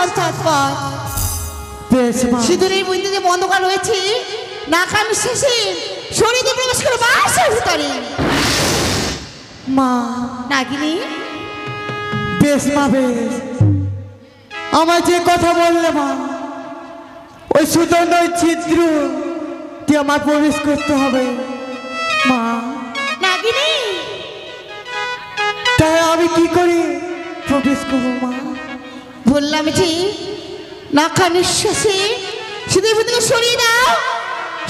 সন্তান পর সিঁদুরের মধ্যে যে বন্ধকার রয়েছে নাকামি শেষে শরীরে প্রবেশ করে বাসার ভিতরে মা নাগিনী বেশ মা বেশ আমার যে কথা বললে মা ওই সুদণ্ড ছিদ্র দিয়ে আমার প্রবেশ করতে হবে মা নাগিনী তাই আমি কি করে প্রবেশ করবো মা বললাম যে নাকা নিঃশ্বাসে সিঁদুরের মধ্যে সরিয়ে দাও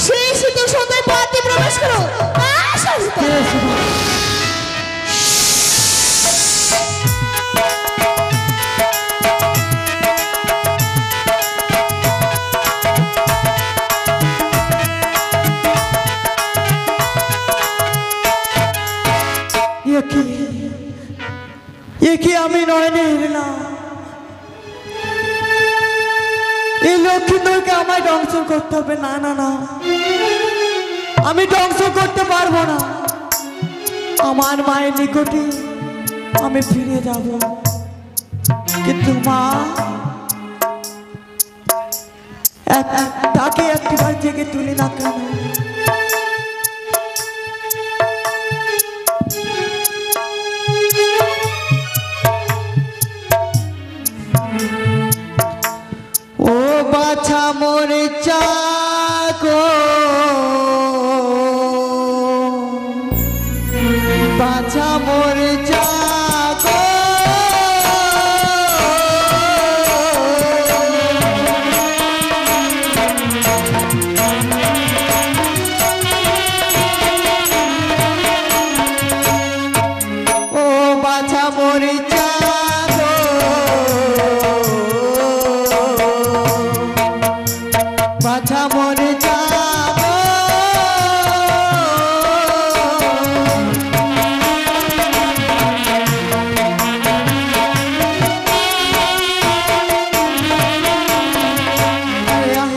সেই সিঁদুর সুন্দর পথে প্রবেশ করো বাসার ভিতরে কি আমি নয়নে এলাম এই লক্ষ্মীন্দরকে আমায় ধ্বংস করতে হবে না না না আমি ধ্বংস করতে পারবো না আমার মায়ের নিকটে আমি ফিরে যাব কিন্তু মা তাকে একটিবার জেগে তুলি না কেন বাছা মোরে চাকো বাছা মোরে চাকো ও বাছা মোরে বাছা মরে যাব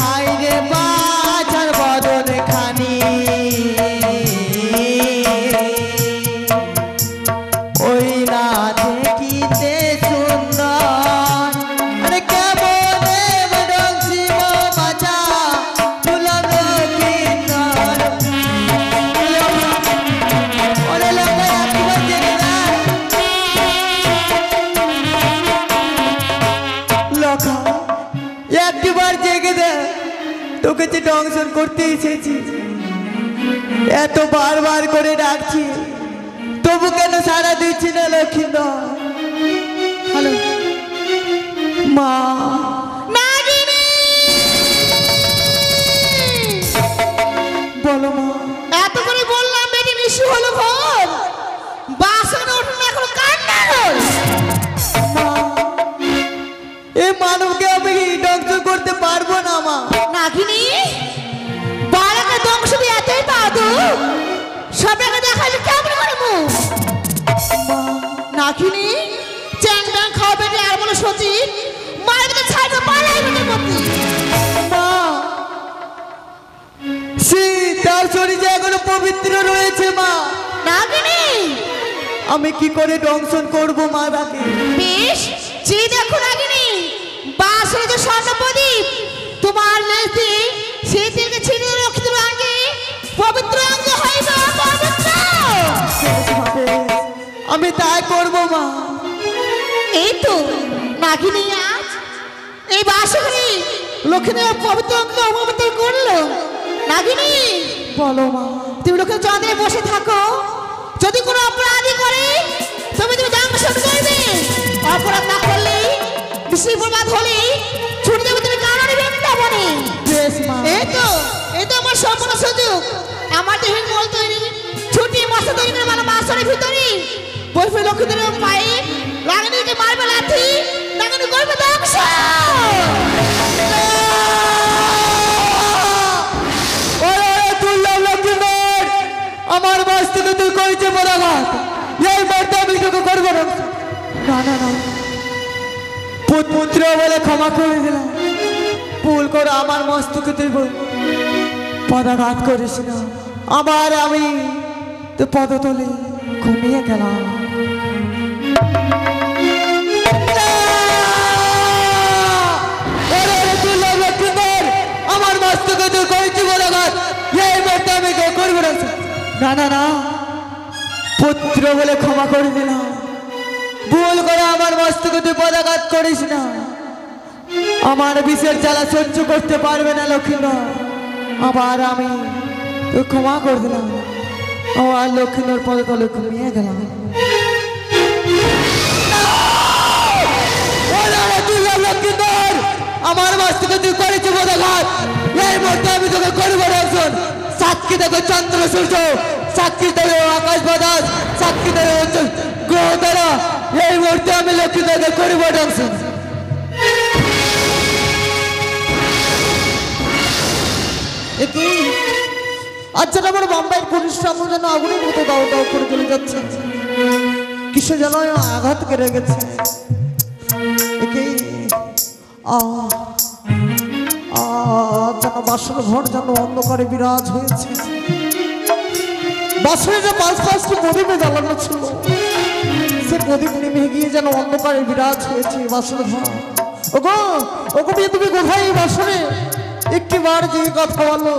হাই রে বাছার বদন খানি ওই না দেখিতে সুন্দর আরে কেমন একবার জেগে দে তোকে যে দংশন করতে এসেছি এত বারবার করে ডাকছি তবু কেন সাড়া দিচ্ছি না লক্ষ্মীন্দর হ্যালো মা বলো মা এত করে বললাম বেটি নিশু হলো ঘর বাসনে উঠুন এখন কান্না মা এই মানবকে আমি ধ্বংস করতে পারবো না মা নাগিনী বালাকে ধ্বংস দিয়ে এতই পাদু সবাইকে দেখালে কেমন করে মুখ নাগিনী চ্যাং ব্যাং খাওয়া বেটে আর বলো সচি মায়ের কাছে ছাড়বে পালাই বেটে মতি মা সে তার শরীরে এখনো পবিত্র রয়েছে মা নাগিনী আমি কি করে দংশন করবো মা তাকে বেশ যে দেখো নাগিনী বাসরে যে স্বর্ণ প্রদীপ তোমার লেজে সেই তেলকে ছিঁড়ে রক্ষিত আগে পবিত্র অঙ্গ হইবে পবিত্র আমি তাই করবো মা এই তো নাগিনী আজ এই বাসরে লক্ষ্মীদেব পবিত্র অঙ্গ অপবিত্র করলো নাগিনী বলো মা তুমি লক্ষ্মী চন্দ্রে বসে থাকো যদি কোনো অপরাধী করে তুমি দংশন করবে অপরাধ না করলে বিশ্রী প্রবাদ হলে ছুটে যাবে তুমি কারণে বৃন্দাবনে এই তো আমার সম্পূর্ণ সুযোগ আমার দেহের মল তৈরি ছুটি মশা তৈরি করে মানে বাসরের ভিতরে বসবে লক্ষ্মীদের পায়ে রাগিনীকে মারবে লাথি রাগিনী করবে দংশন আমার বাস থেকে তুই করেছে বরাঘাত এই বার্তা আমি তোকে করবো না না না না পুত্র বলে ক্ষমা করে দিলাম ভুল করে আমার মস্তকে তুই পদাঘাত করিস না আবার আমি তো পদতলে ঘুমিয়ে গেলাম থেকে তুই করেছি বলাঘাত এই মুহূর্তে আমি কেউ করবো না না না না পুত্র বলে ক্ষমা করে দিলাম ভুল করে আমার মস্তকে তুই পদাঘাত করিস না আমার বিষের জ্বালা সহ্য করতে পারবে না লক্ষ্মীধর আবার আমি তুই ক্ষমা করে দিলাম আমার লক্ষ্মীধর পদে তলে ঘুমিয়ে গেলাম লক্ষ্মীধর আমার মস্তকে তুই করেছি পদাঘাত এই মুহূর্তে আমি তোকে করবো না একজন সাক্ষী দেখো চন্দ্র সূর্য সাক্ষী দেখো আকাশ বাতাস সাক্ষী দেখো গ্রহ তারা এই মুহূর্তে আমি লক্ষ্মীধরকে করবো একজন আচ্ছা আমার বোম্বাইয়ের পুলিশ সামনে যেন আগুনের মতো দাও দাও করে চলে যাচ্ছে কিসে যেন আঘাত কেড়ে গেছে যেন বাসর ঘর যেন অন্ধকারে বিরাজ হয়েছে বাসরে যে 5-5টি প্রদীপে জ্বালানো ছিল সে প্রদীপ নেমে গিয়ে যেন অন্ধকারে বিরাজ হয়েছে বাসর ঘর ওগো ওগো তুমি কোথায় এই বাসরে একটিবার যে কথা বলো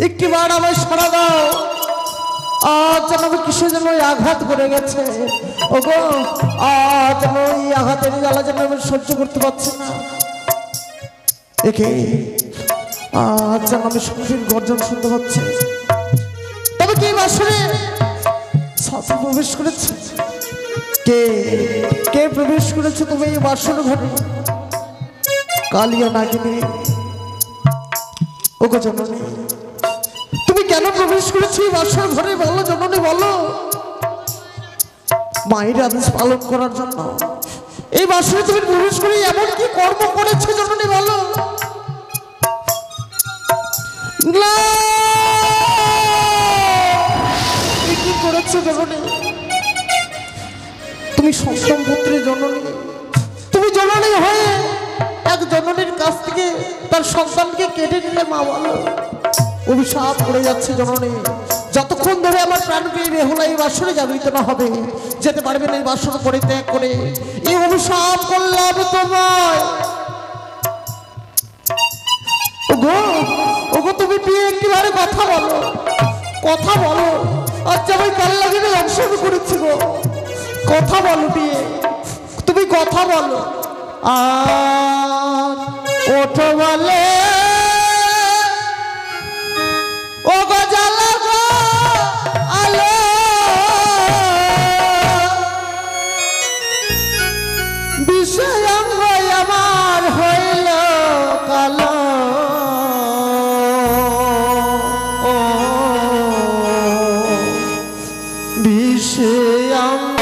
একটিবার আমায় সারা দাও যেন আমি কিসে যেন আঘাত করে গেছে ওগো যেন এই আঘাতের জ্বালা যেন আমি সহ্য করতে পারছি না একে যেন আমি শক্তির গর্জন শুনতে পাচ্ছি তবে কি বাসরে সাথে প্রবেশ করেছে কে কে প্রবেশ করেছে তুমি এই বাসর ঘরে কালিয়া নাগিনী ওগো জননী তুমি কেন প্রবেশ করেছো এই বাসর ঘরে বলো জননী বলো মায়ের আদেশ পালন করার জন্য এই বাসরে তুমি প্রবেশ করে এমন কি কর্ম করেছো জননী বলো কি করেছো জননী তুমি সপ্তম পুত্রের জননী তুমি জননী হয়ে এক জননীর কাছ থেকে তার সন্তানকে কেটে নিলে মা বলো অভিশাপ করে যাচ্ছে জননী যতক্ষণ ধরে আমার প্রাণপ্রিয় বেহুলা এই বাসরে জাগরিত না হবে যেতে পারবে না এই বাসর পরিত্যাগ করে এই অভিশাপ করলাম তোমায় ওগো ওগো তুমি বিয়ে একটিবারে কথা বলো আচ্ছা আমি কাল লাগে ধ্বংস করেছি গো কথা বলো বিয়ে তুমি কথা বলো আর ওঠো বলে ও গো জ্বালা গো আলো বিষয় অঙ্গ আমার হইল কালো বিষয় অঙ্গ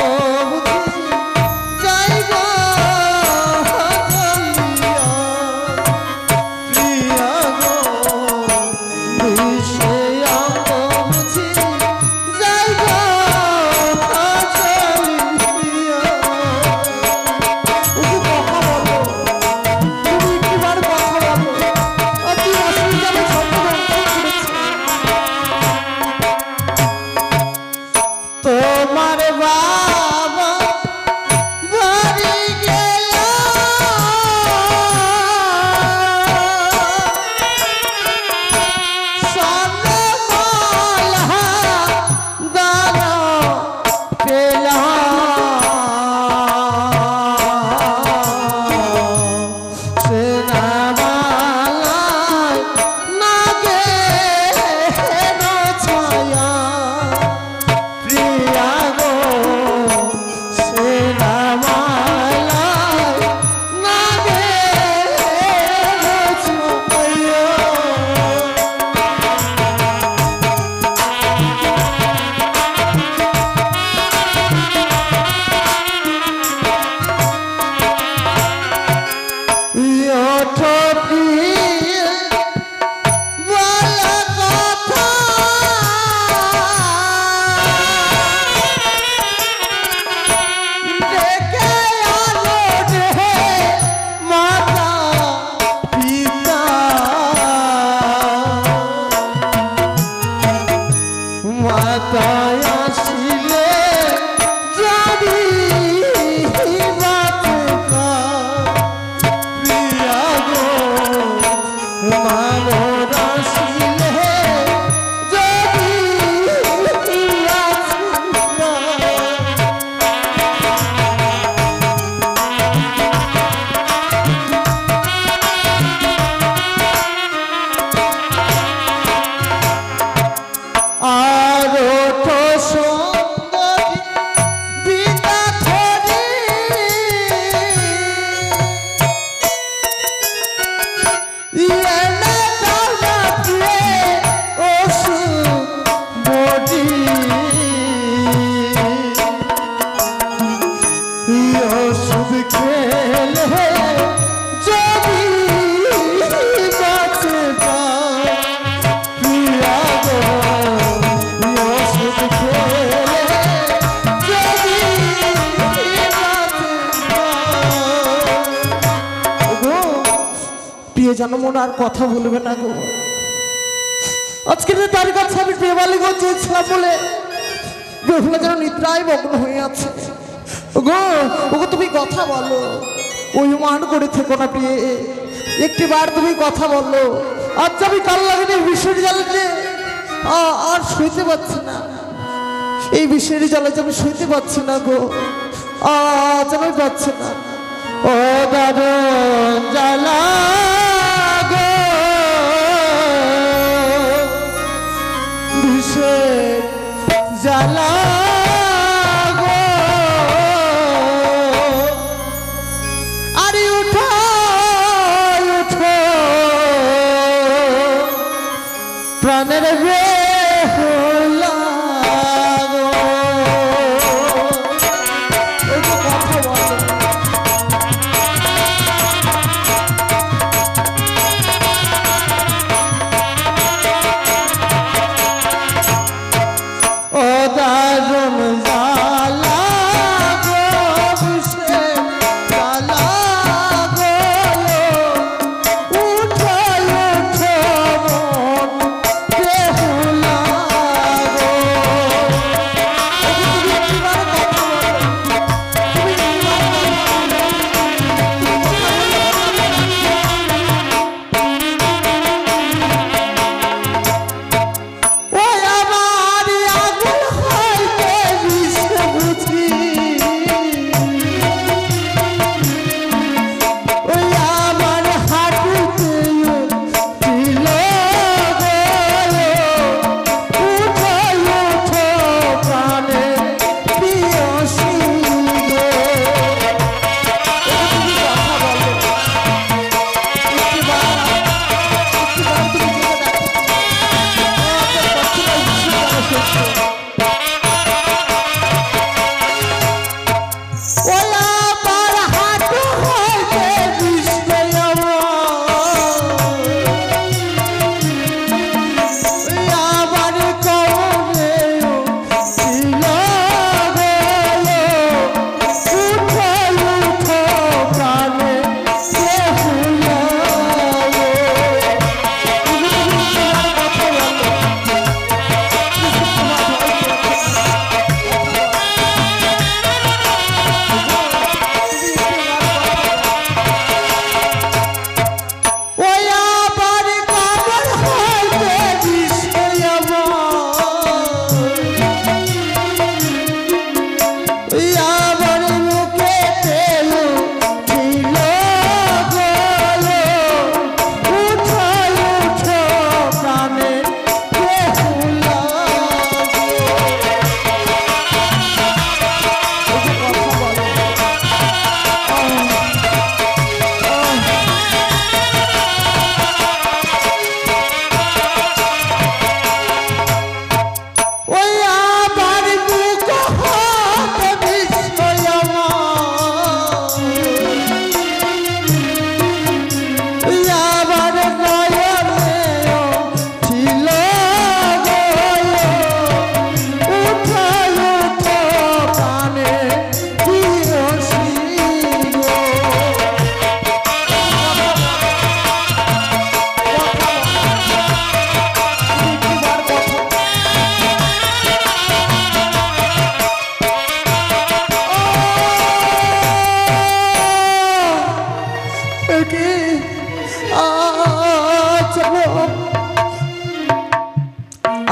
মানরা এনে দাও না প্রিয়ে ওষুধ বডি ওষুধ খেলে যদি বাঁচে প্রিয়া গো ওষুধ খেলে যদি প্রিয় জানো মনে আর কথা বলবে না গো আজকে তার কাছে আমি প্রেমালি গো চেয়েছিলাম বলে বেহুলা যেন নিদ্রায় মগ্ন হয়ে আছে গো ওগো তুমি কথা বলো ওই মান করে থেকো না প্রিয়ে একটি বার তুমি কথা বলো আজ আমি কাল লাগে বিষের জলে আর শুইতে পারছি না এই বিষের জলে আমি শুইতে পারছি না গো আজ আমি পাচ্ছি না ও দারুণ জ্বালা গো বিষের জ্বালা গো আরে উঠো উঠো প্রাণের বেহুলা গো এই যে কথা বলো ও দারুণ জ্বালা গো বিষের জ্বালা গো উঠো উঠো মন বেহুলা গো তুমি একবার কথা বলো তুমি ওই আমার আগুন হইতে বিষে বুঝি ওই আমার হাঁটুতে দিল গো উঠো উঠো প্রাণে পিয়সী গো তুমি কথা বলো একটিবার তুমি যেতে দেখো ওলা পার হাঁটু হইতে বিষে আমার কমলে ছিল গো উঠো উঠো প্রাণে বেহুলা গো কথা বলো ওই আবার কাবার হইতে বিষে ওই আবার মুখে তেল ছিল গো উঠো উঠো প্রাণে বেহুলা কথা বলো ওই আবার মুখ হতে বিষে ওই আবার নয়নে ছিল গো উঠো উঠো প্রাণে পিয়সী গো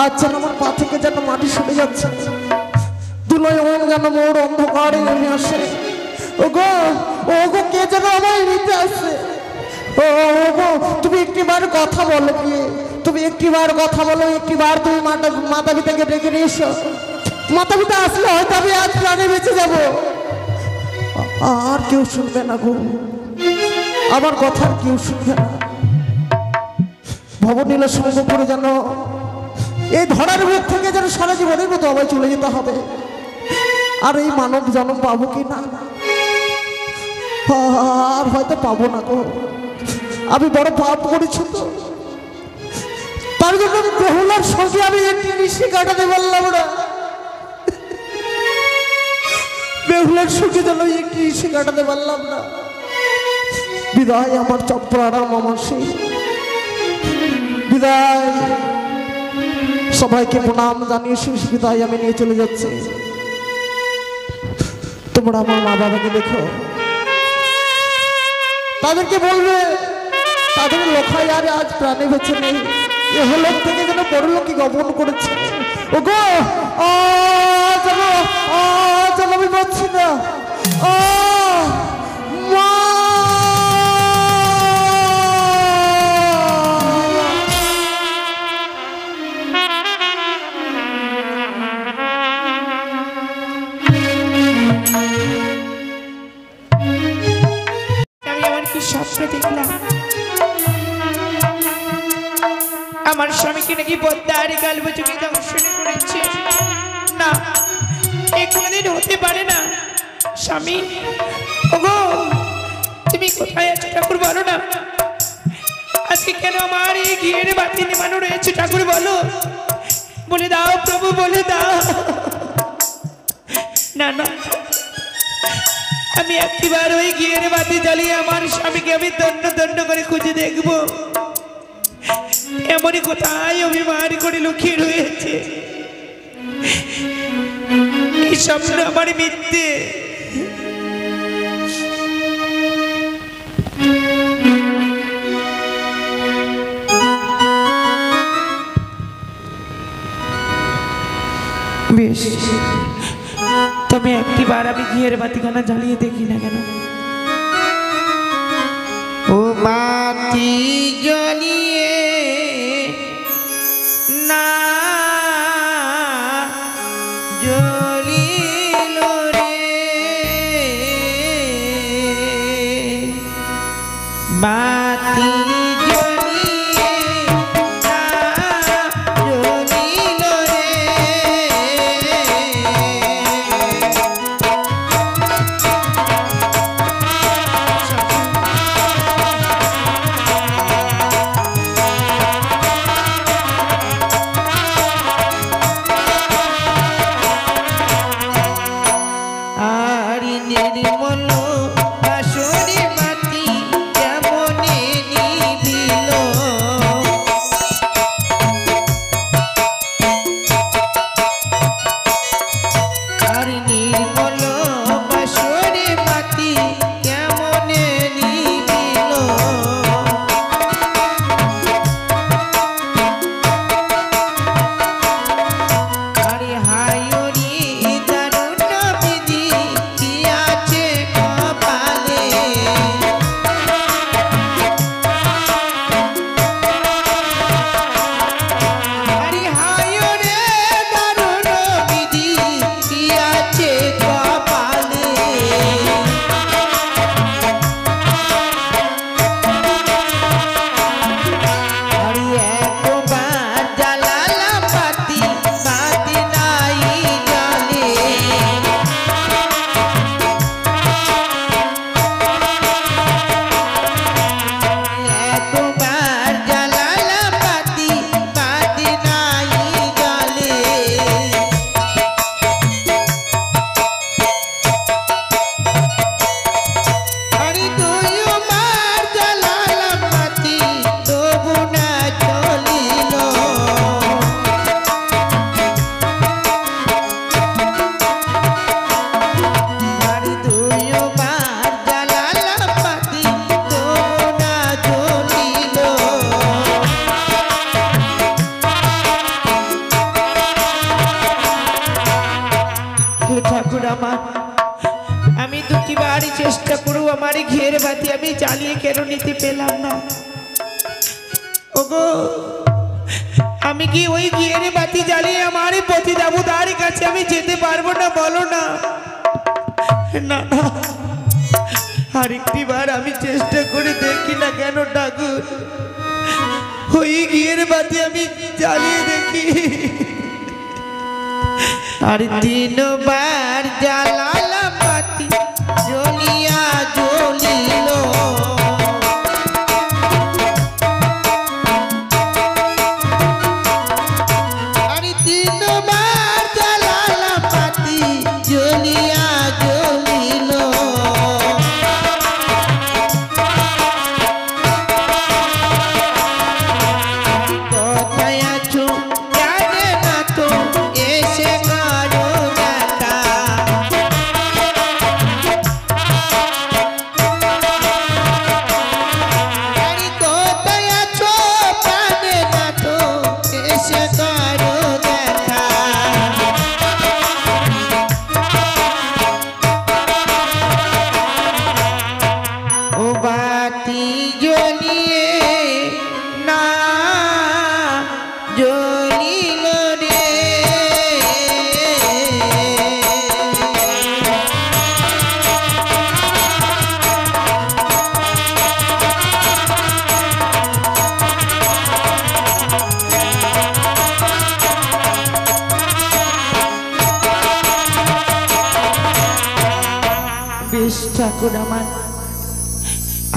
আচ্ছা আমার পা থেকে যেন মাটি সরে যাচ্ছে দুলয় মন যেন মোর অন্ধকারে নেমে আসে ওগো ওগো কে যেন আমায় নিতে আসে ওগো তুমি একটিবার কথা বলো কি তুমি একটিবার কথা বলো একটিবার তুমি মাতা পিতাকে ডেকে নিয়ে এসো মাতা পিতা আসলে হয়তো আমি আজ প্রাণে বেঁচে যাব আর কেউ শুনবে না গো আমার কথা আর কেউ শুনবে না ভবনীলা সঙ্গ করে যেন এই ধরার মুখ থেকে যেন সারা জীবনের মতো আবার চলে যেতে হবে। আর এই মানব জন্ম পাবো কি না, আর হয়তো পাবো না গো। আমি বড় পাপ করেছি তো, তার জন্য বেহুলার সঙ্গে আমি একটি নিশি কাটাতে পারলাম না। বেহুলার সঙ্গে যেন একটি নিশি কাটাতে পারলাম না। বিদায় আমার চপ্রারাম আমার সেই বিদায়। সবাইকে প্রণাম জানিয়ে শেষ বিদায় আমি নিয়ে চলে যাচ্ছি। তোমরা আমার মা বাবাকে দেখো, তাদেরকে বলবে তাদের লোখাই আর আজ প্রাণে বেঁচে নেই। এহলোক থেকে যেন বড় লোককে গমন করেছে। ও গো চলো আমি পাচ্ছি না। মা স্বপ্ন দেখলাম আমার স্বামীকে নাকি বদ্দারি গালবচুকি দংশন করেছে। না, এ কোনদিন হতে পারে না। স্বামী, ওগো তুমি কোথায় আছো ঠাকুর, বলো না। আজকে কেন আমার এই ঘিয়ের বাতি নিমানো রয়েছে ঠাকুর, বলো। বলে দাও প্রভু, বলে দাও। না না, আমি একটিবার ওই ঘিয়ের বাতি জ্বালিয়ে আমার স্বামীকে আমি দণ্ড দণ্ড করে খুঁজে দেখবো এমনই কোথায় অভিমান করে লুকিয়ে রয়েছে। এই স্বপ্ন আমার মিথ্যে। বেশ, তবে একটিবার আমি ঘিয়ের বাতিখানা জ্বালিয়ে দেখি না কেন। ও বাতি জ্বলিয়ে না জ্বলিল রে, বাতি ঠাকুর আমার, আমি দুটিবার চেষ্টা করব আমার ঘিয়ের বাতি আমি জ্বালিয়ে কেন নিতে পেলাম না। ওগো, আমি কি ওই ঘিয়ের বাতি জ্বালিয়ে আমার পতি দাবুদার কাছে আমি যেতে পারবো না, বলো না। না, আরেকটি বার আমি চেষ্টা করে দেখি না কেন ঠাকুর, ওই ঘিয়ের বাতি আমি জ্বালিয়ে দেখি আর তিনবার জ্বালালাম বাতি জ্বলিয়া জ্বলিল আর তিনবার জ্বালালাম বাতি জ্বলিয়া জ্বলিল কোথায় আছো জানে না তো এসে করো দেখা আরে কোথায় আছো জানে না তো এসে করো দেখা ও বাতি জ্বলিয়ে না জ্বলিল রে বেশ ঠাকুর আমার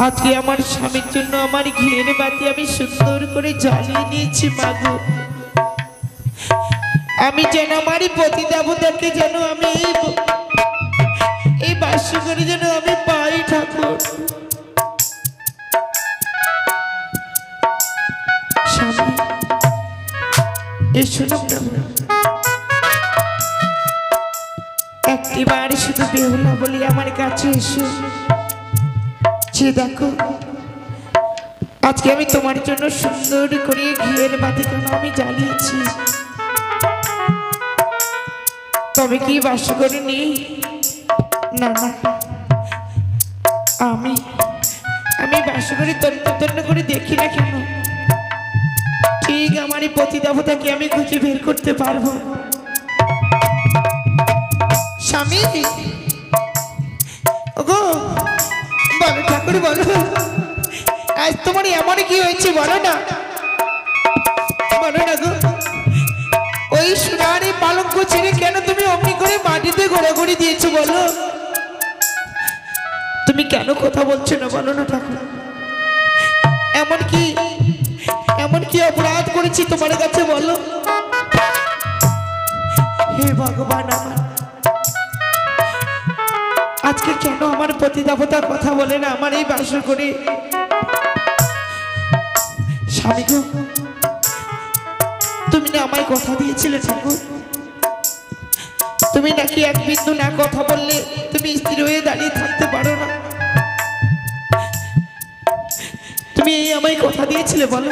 আজকে আমার স্বামীর জন্য আমার ঘিয়ের বাতি আমি সুন্দর করে জ্বালিয়ে নিয়েছি মাগো আমি যেন আমারই পতি দেবতাকে যেন আমি এই বাস্য করে যেন আমি পাই ঠাকুর স্বামী এসো না প্রভু একটিবার শুধু বেহুলা বলি আমার কাছে এসো যে দেখো আজকে আমি তোমার জন্য সুন্দর করে ঘিয়ের বাতি কেন আমি জ্বালিয়েছি তবে কি বাস করিনি না না আমি বাস করি তন্ন করে দেখি না কেন ঠিক আমার এই পতি দেবতাকে আমি খুঁজে বের করতে পারবো স্বামী ওগো বলো ঠাকুর বলো আজ তোমার এমন কি হয়েছে বলো না গো ওই সোনারি পালঙ্ক ছেড়ে কেন তুমি অমনি করে মাটিতে ঘোরাঘুরি দিয়েছো বলো তুমি কেন কথা বলছো না বলো না ঠাকুর এমন কি অপরাধ করেছি তোমার কাছে বলো হে ভগবান আমার আজকে কেন আমার পতি দেবতার কথা বলে না আমার এই বাস করে স্বামী গো তুমি না আমায় কথা দিয়েছিলে ঠাকুর তুমি নাকি এক বিন্দু না কথা বললে তুমি স্থির হয়ে দাঁড়িয়ে থাকতে পারো না তুমি এই আমায় কথা দিয়েছিলে বলো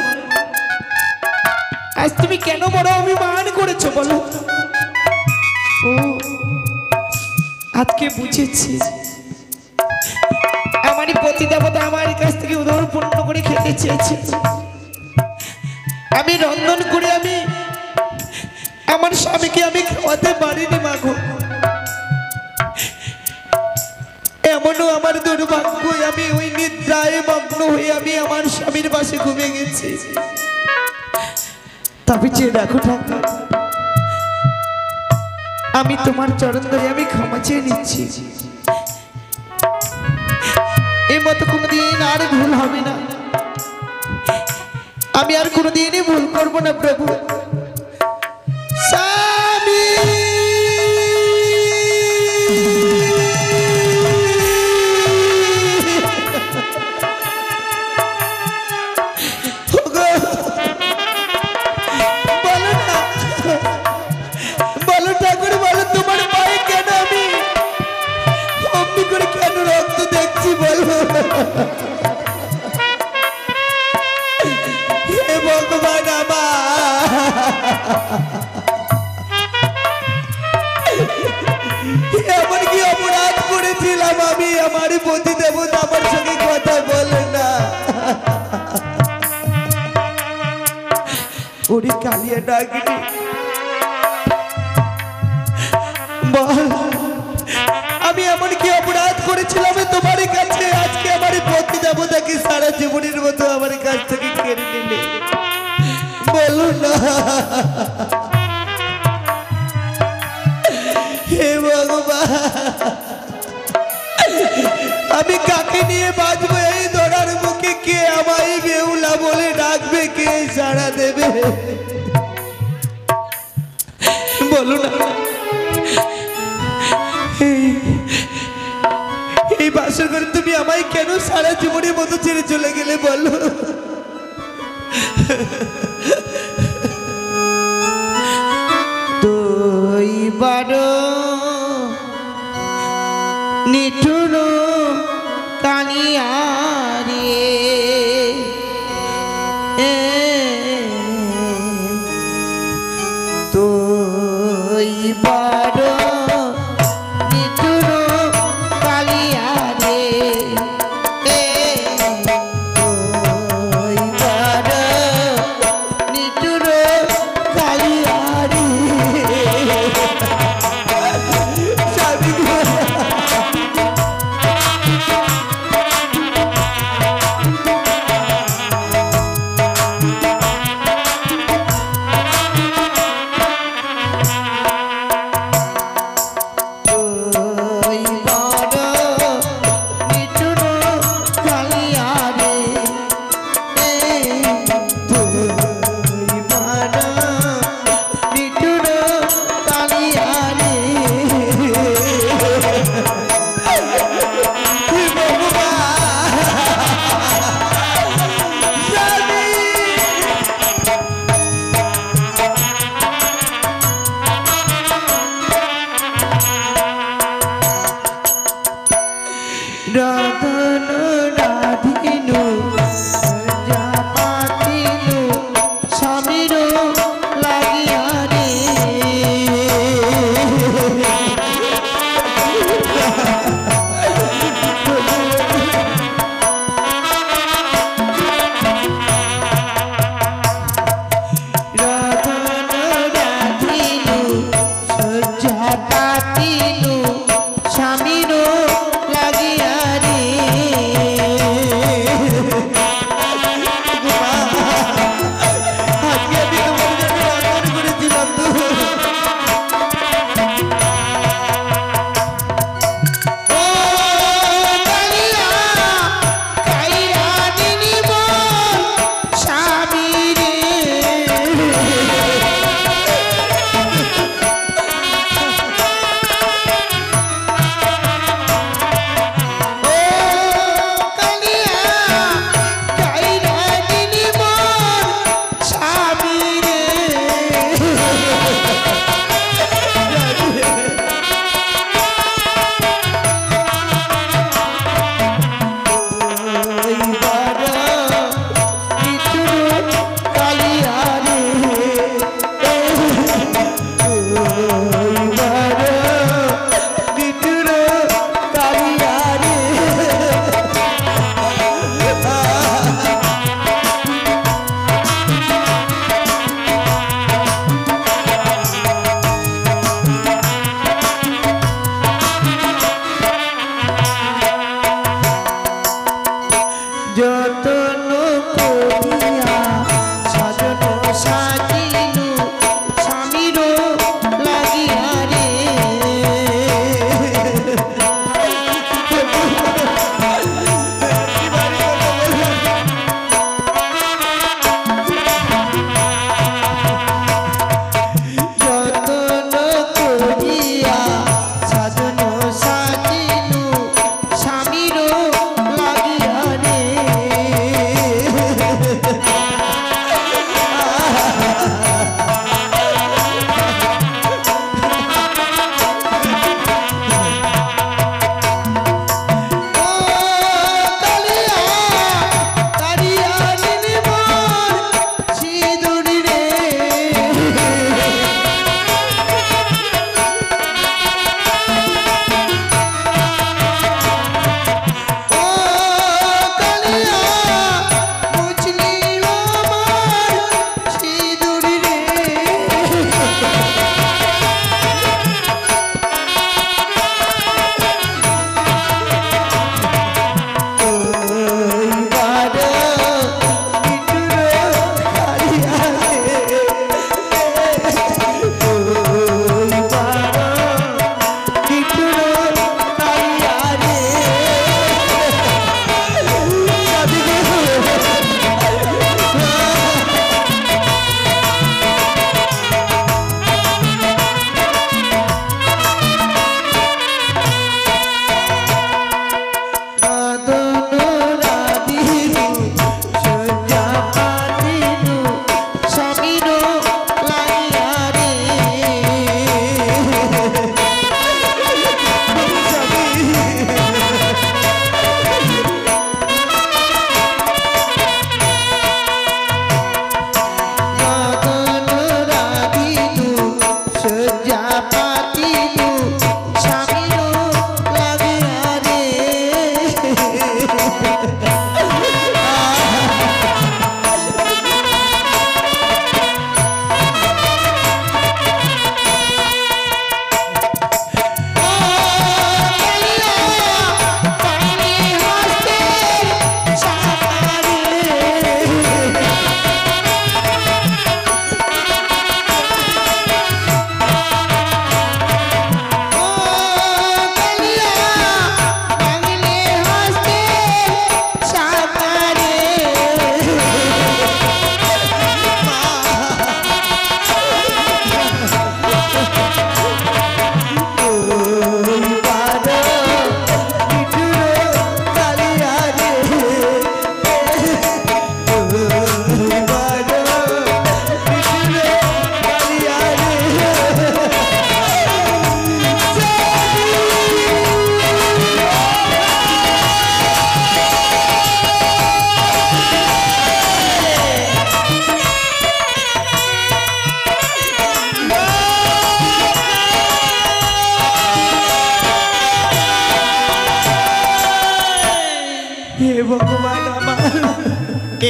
আজ তুমি কেন বড় অভিমান করেছো বলো ও আজকে বুঝেছি আমারই পতি দেবতা আমার কাছ থেকে উদাহরণ পূর্ণ করে খেতে চেয়েছে আমি রন্ধন করে আমি আমার স্বামীকে আমি খাওয়াতে পারিনি মাগো এমনও আমার দুর্ভাগ্য আমি ওই নিদ্রায় মগ্ন হয়ে আমি আমার স্বামীর পাশে ঘুমিয়ে গেছি তবে যে দেখো ঠাকুর আমি তোমার চরণ ধরে আমি ক্ষমা চেয়ে নিচ্ছি এই মতো কোনোদিন আর ভুল হবে না আমি আর কোনোদিনই ভুল করবো না প্রভু স্বামী বলো ঠাকুর বলো তোমার পায়ে কেন আমি অমনি করে কেন রক্ত দেখছি বলো হে ভগবান এমন কি অপরাধ করেছিলাম আমি আমার পতি দেবতা আমার সঙ্গে কথা বলে না ওরে কালিয়া ডাকিনি বল আমি এমন কি অপরাধ করেছিলাম তোমার কাছে আজকে আমার পতি দেবতাকে সারা জীবনের মতো আমার কাছ থেকে কেড়ে নিলে গেল না। হে ভগবান, আমি কাকে নিয়ে বাঁচবো? এই ধরার মুখে কে আমায় বেহুলা বলে ডাকবে? কে সাড়া দেবে? বলো না। এই বাসর ঘরে তুমি আমায় কেন সারা জীবনের মতো ছেড়ে চলে গেলে বলো? তুই বড় নিঠুর কানিয়ারে তুই বড় নিঠুর কালিয়ারে তুই বড় নিঠুর কালিয়ারে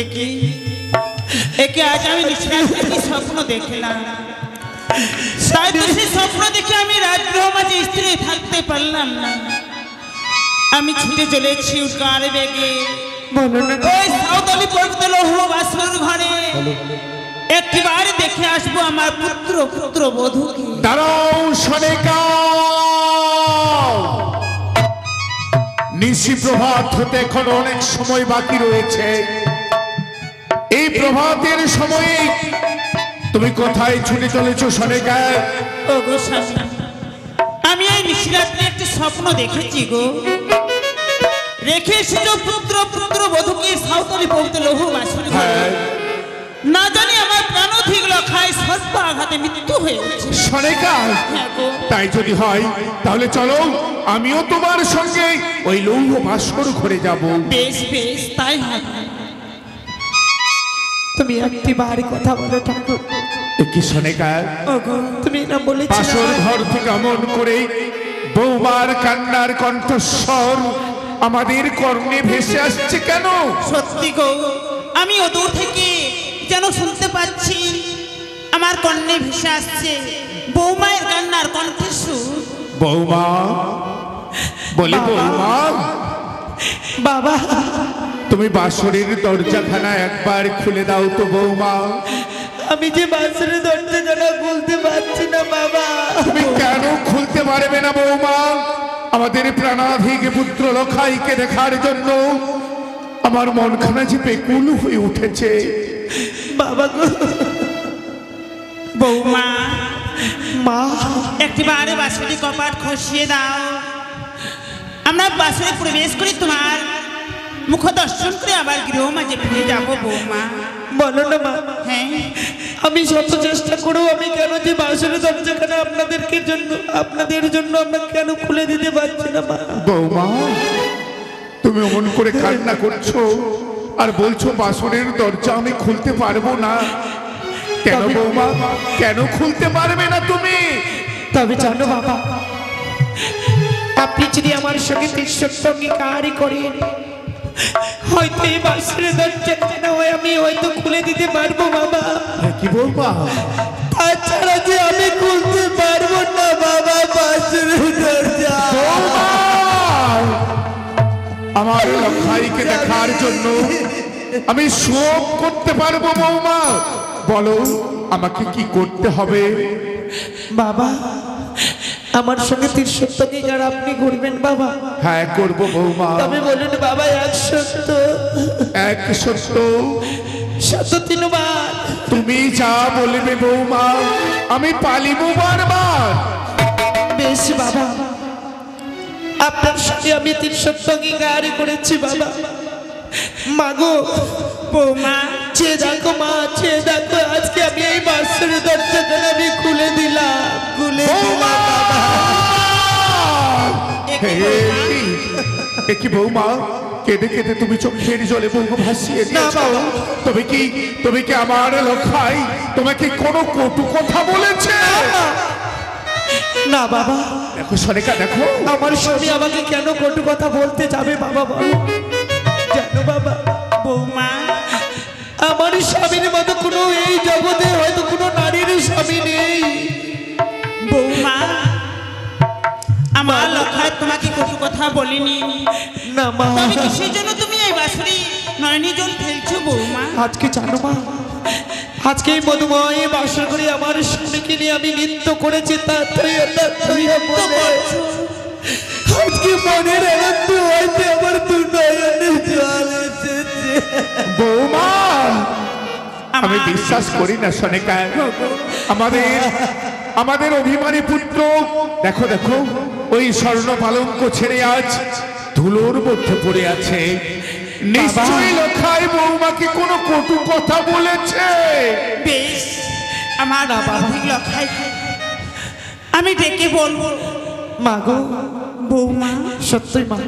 একে একে আজ আমি নিশিরাত্রি স্বপ্ন দেখলাম, তাই তো সেই স্বপ্ন দেখে আমি রাজগৃহ মাঝে স্ত্রী থাকতে পারলাম না। আমি ছুটে চলেছি উৎকার বেগে ওই সাঁওতালি পবিত্র লৌহ বাসর ঘরে, একটিবার দেখে আসবো আমার পুত্র বধূকে। দাঁড়াও সনেকা, নিশি প্রভাত হতে এখন অনেক সময় বাকি রয়েছে। এই প্রভাতের সময়ে তুমি কোথায় ছুটে চলেছো সনেকা? ওগো স্বামী, আমি এই নিশিরাত্রে একটি স্বপ্ন দেখেছি গো। রেখে এসেছো পুত্র বধূকে সাঁওতালি পবিত্র লৌহ বাসর ঘরে। না জানি আমার প্রাণধিক লখায় সর্প আঘাতে মৃত্যু হয়েছে। সনেকা, তাই যদি হয় তাহলে চলো আমিও তোমার সঙ্গে ওই লৌহ ভাস্কর ঘরে যাব। বেশ বেশ তাই হয়। তুমি একটি বাড়ি কথা বলো ঠাকুর। কি সনেকা, তুমি না বলেছিলে বাসর ঘর থেকে এমন করে বৌমার কান্নার কণ্ঠস্বর আমাদের কর্ণে ভেসে আসছে কেন? সত্যি গো, আমি দূর থেকে যেন শুনতে পাচ্ছি, আমার কর্ণে ভেসে আসছে বৌমায়ের কান্নার কণ্ঠস্বর। বৌমা, বলি বৌমা, বাবা তুমি বাসরের দরজাখানা একবার খুলে দাও তো বৌমা। আমি যে বাসরের দরজা জানা খুলতে পারছি না বাবা। তুমি কেন খুলতে পারবে না বৌমা? আমাদের প্রাণাধিক পুত্র লখাইকে দেখার জন্য আমার মনখানা যে বেকুল হয়ে উঠেছে। বাবা গো, বৌমা মা একটিবারে বাসুরি কপাট খসিয়ে দাও, আমরা বাসরে প্রবেশ করি, তোমার মুখ দর্শন করে আবার গৃহ মাঝে ফিরে যাবো। বৌমা বলো না মা। হ্যাঁ, আমি শত চেষ্টা করেও আমি কেন যে বাসরের দরজাখানা আপনাদের জন্য আমরা কেন খুলে দিতে পারছি না মা। বৌমা, তুমি অমন করে কান্না করছো আর বলছো বাসরের দরজা আমি খুলতে পারবো না। কেন বৌমা, কেন খুলতে পারবে না তুমি? তবে জানো বাবা, আপনি যদি আমার সঙ্গে তিরসত্য অঙ্গীকারই করেন, হয়তো এই বাসরের দরজাখানা আমি হয়তো খুলে দিতে পারবো বাবা। কি বৌমা? তাছাড়া যে আমি খুলতে পারবো না বাবা বাসরের দরজা। আমার লখাইকে দেখার জন্য আমি সব করতে পারবো বৌমা। বলো আমাকে কি করতে হবে? বাবা, আমার সঙ্গে তিরসত্য অঙ্গীকার আপনি করবেন বাবা? হ্যাঁ করবো বৌমা। তবে বলুন বাবা, এক সত্য, এক সত্য, 73 বার। তুমি যা বলবে বৌমা আমি পালিব বারবার। বেশ বাবা, আপনার সঙ্গে আমি তিরসত্য অঙ্গীকার করেছি বাবা। মাগো বৌমা চেয়ে দেখো মা, চেয়ে দেখো, আজকে আমি এই বাসরের দরজাটা আমি খুলে দিলাম, খুলে দিলাম বাবা। কি বৌমা, কেঁদে কেঁদে তুমি চোখের জলে বৌমা ভাসিয়ে দিয়েছো। তুমি কি আমার লখাই তোমাকে কোনো কটু কথা বলেছে? না বাবা। দেখো সরেকা, দেখো আমার স্বামী আমাকে কেন কটু কথা বলতে যাবে বাবা বলো? জানো বাবা, বৌমা আমার স্বামীর মতো কোনো এই জগতে হয়তো কোনো নারীর স্বামী নেই। বৌমা, আমার লখায় তোমাকে কটু কথা বলিনি। না মা, তবে কিসের জন্য তুমি এই বাসুরি নয়নি জল ফেলছো বৌমা? আজকে জানো মা, আজকে এই মধুময় বাসর করে আমার স্বামীকে নিয়ে আমি নৃত্য করেছি। আজকে মনের আনন্দ হয়েছে, আমার দু নয়নে জল এসেছে। বৌমা, আমি বিশ্বাস করি না সনেকা। আমাদের অভিমানী পুত্র দেখো দেখো ওই স্বর্ণ পালঙ্ক ছেড়ে আজ ধুলোর মধ্যে পড়ে আছে। নিশ্চয়ই লখাই বৌমাকে কোনো কটু কথা বলেছে। বেশ, আমার বাবাধিক লখাই আমি ডেকে বলবো। মাগো বৌমা, সত্যই মা,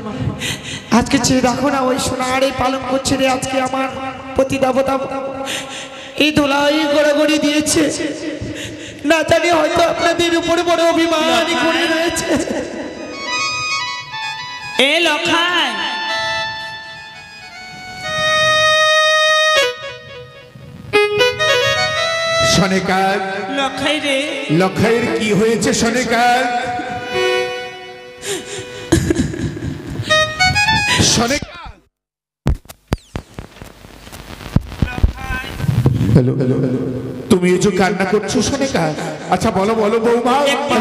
আজকে চেয়ে দেখো না, ওই সোনার এই পালঙ্ক ছেড়ে আজকে আমার প্রতি দেবতা এই দোলাই গড়াগড়ি দিয়েছে। না জানি হয়তো আপনাদের উপরে বড় অভিমান করে রয়েছে। এ লখাই, সনেকার লখাই রে, লখাইয়ের কি হয়েছে সনেকার? সনেকার হ্যালো হ্যালো হ্যালো, তুমি এই যে কান্না করছো সনেকার? আচ্ছা বলো বলো বৌমা,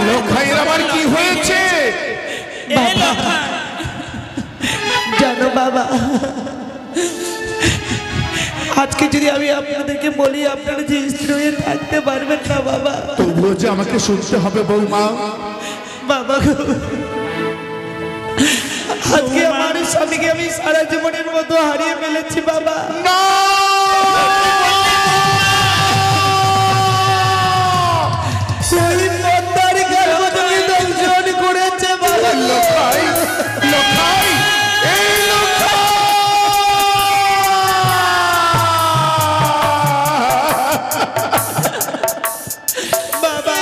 লখাইয়ের আবার কি হয়েছে? এ লখাই, জানো বাবা, আজকে যদি আমি আপনাদেরকে বলি আপনারা যে স্ত্রী হয়ে থাকতে পারবেন না বাবা। তবুও যে আমাকে শুনতে হবে বৌমা। বাবা গো, আজকে আমার স্বামীকে আমি সারা জীবনের মতো হারিয়ে ফেলেছি বাবা। না সেই পদ্মারি গর্ভধারী দংশন করেছে বাবা। লখাই, লখাই, এই লখাই! বাবা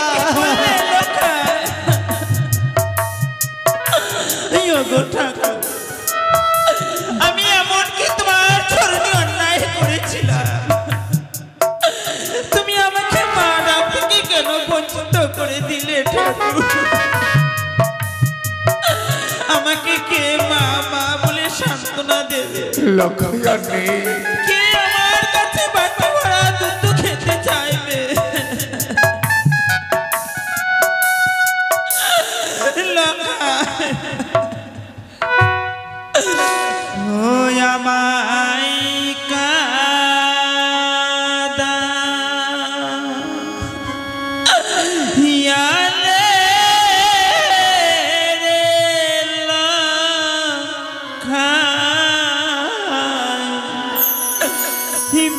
ওগো ঠাকুর, আমি এমন কি তোমার চরণে অন্যায় করেছিলাম? তুমি আমাকে মারা থেকে কেন বঞ্চিত করে দিলে ঠাকুর? আমাকে কে মা মা বলে সান্ত্বনা দেবে? লখাই আর নেই। কে আমার কাছে বাটা ভরা দুধ খেতে চাইবে? লখাই, ও আমায় কাদা ইয়ালে রে লখাই,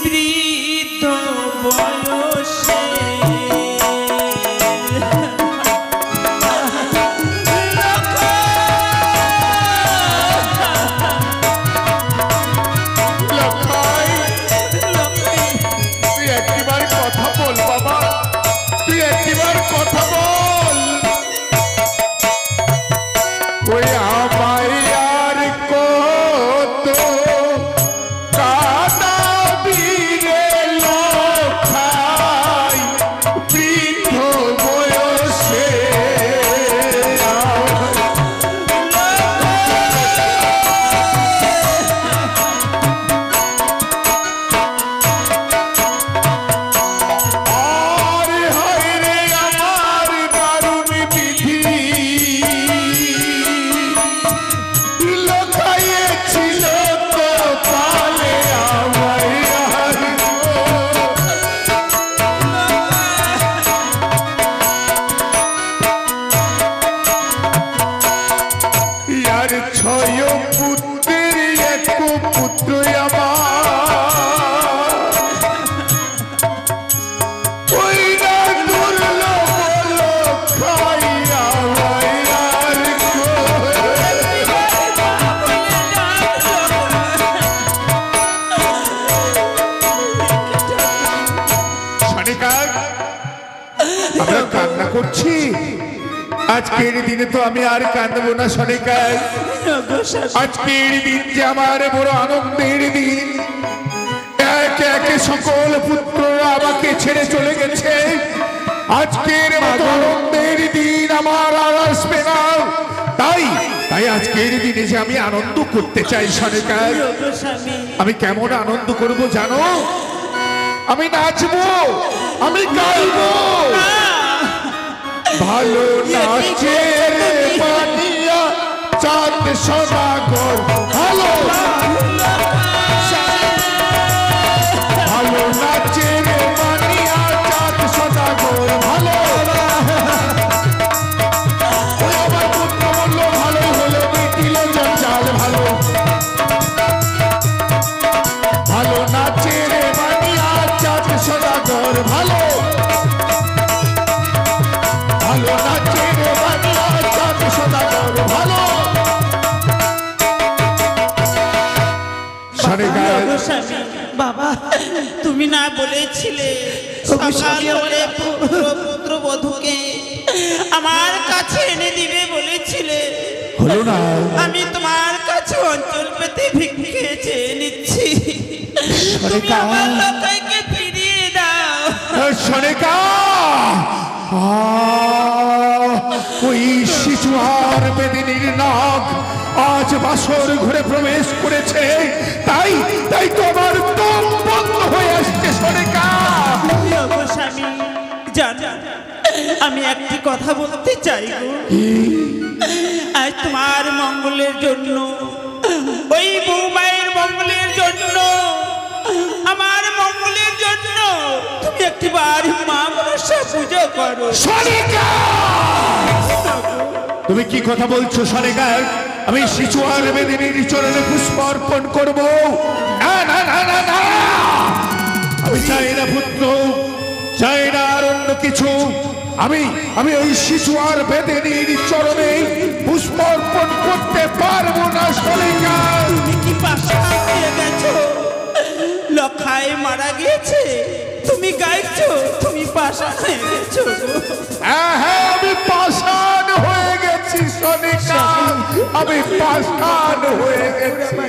বৃদ্ধ বয়সে লখাই, তুই একটিবার কথা বল বাবা, তুই একটিবার কথা বল। ওই আমায় আর কত কাঁদাবি রে লখাই, বৃদ্ধ বয়সে আরে হায় রে আমার দারুণ বিধি, লখাইয়েছিল কপালে আমায় আর ইয়ার ছয় পুত্রের এক পুত্র আমার, ওই না দুর্লভ লখাই আমায় আর সনিকার, আমরা কান্না করছি। আজকের দিনে তো আমি আর কাঁদবো না সনিকার। আজকের দিন যে আমার বড় আনন্দের দিন। একে একে সকল পুত্র আমাকে ছেড়ে চলে গেছে। আজকের মতো আনন্দের দিন আমার আর আসবে না। তাই তাই আজকের দিনে যে আমি আনন্দ করতে চাই সনিকার। আমি কেমন আনন্দ করব জানো? আমি নাচবো, আমি গাইবো। ভালো নাচের পানিয়া চাঁদ সদাগর, ভালো ভালো নাচের পানিয়া চাঁদ সদাগর, ভালো। ওই আমার পুত্র বলল ভালো হলো, মিটিল জঞ্জাল, ভালো ভালো নাচের পানিয়া চাঁদ সদাগর, ভালো ভালো নাচের বাংলা চাঁদ সদাগর, ভালো। বাবা, তুমি না বলেছিলে সকাল হলে পুত্রবধূকে আমার কাছে এনে দিবে বলেছিলে? হলো না? আমি তোমার কাছে অঞ্চল পেতে ভিক্ষে চেয়ে নিচ্ছি। তুমি আমার লখাইকে ফিরিয়ে দাও। সনেকা ওই শিশুয়ার বেদিনীর নাগ আজ বাসর ঘরে প্রবেশ করেছে, তাই তাই তোমার দম বন্ধ হয়ে আসছে সনেকা। স্বামী জান, আমি একটি কথা বলতে চাই গো। আজ তোমার মঙ্গলের জন্য, ওই বৌমায়ের মঙ্গলের জন্য, আমার মঙ্গলের জন্য তুমি একটিবার মা মনসা পুজো করো। সনেকা তুমি কি কথা বলছো সনেকা? আমি শিশুয়ার বেদিনীর চরণে পুষ্প অর্পণ করবো? না না না না না, আমি চাই না পুত্র, চাই না আর অন্য কিছু। আমি ওই শিশুয়ার বেদিনীর চরণে পুষ্প অর্পণ করতে পারবো না সনেকা। তুমি কি পাশান হয়ে গেছো? লখায় মারা গিয়েছে, তুমি গাইছো, তুমি পাশান হয়ে গেছো। হ্যাঁ হ্যাঁ, আমি পাষাণ হয়ে গেছি সনেকা, আমি পাষাণ হয়ে গেছি।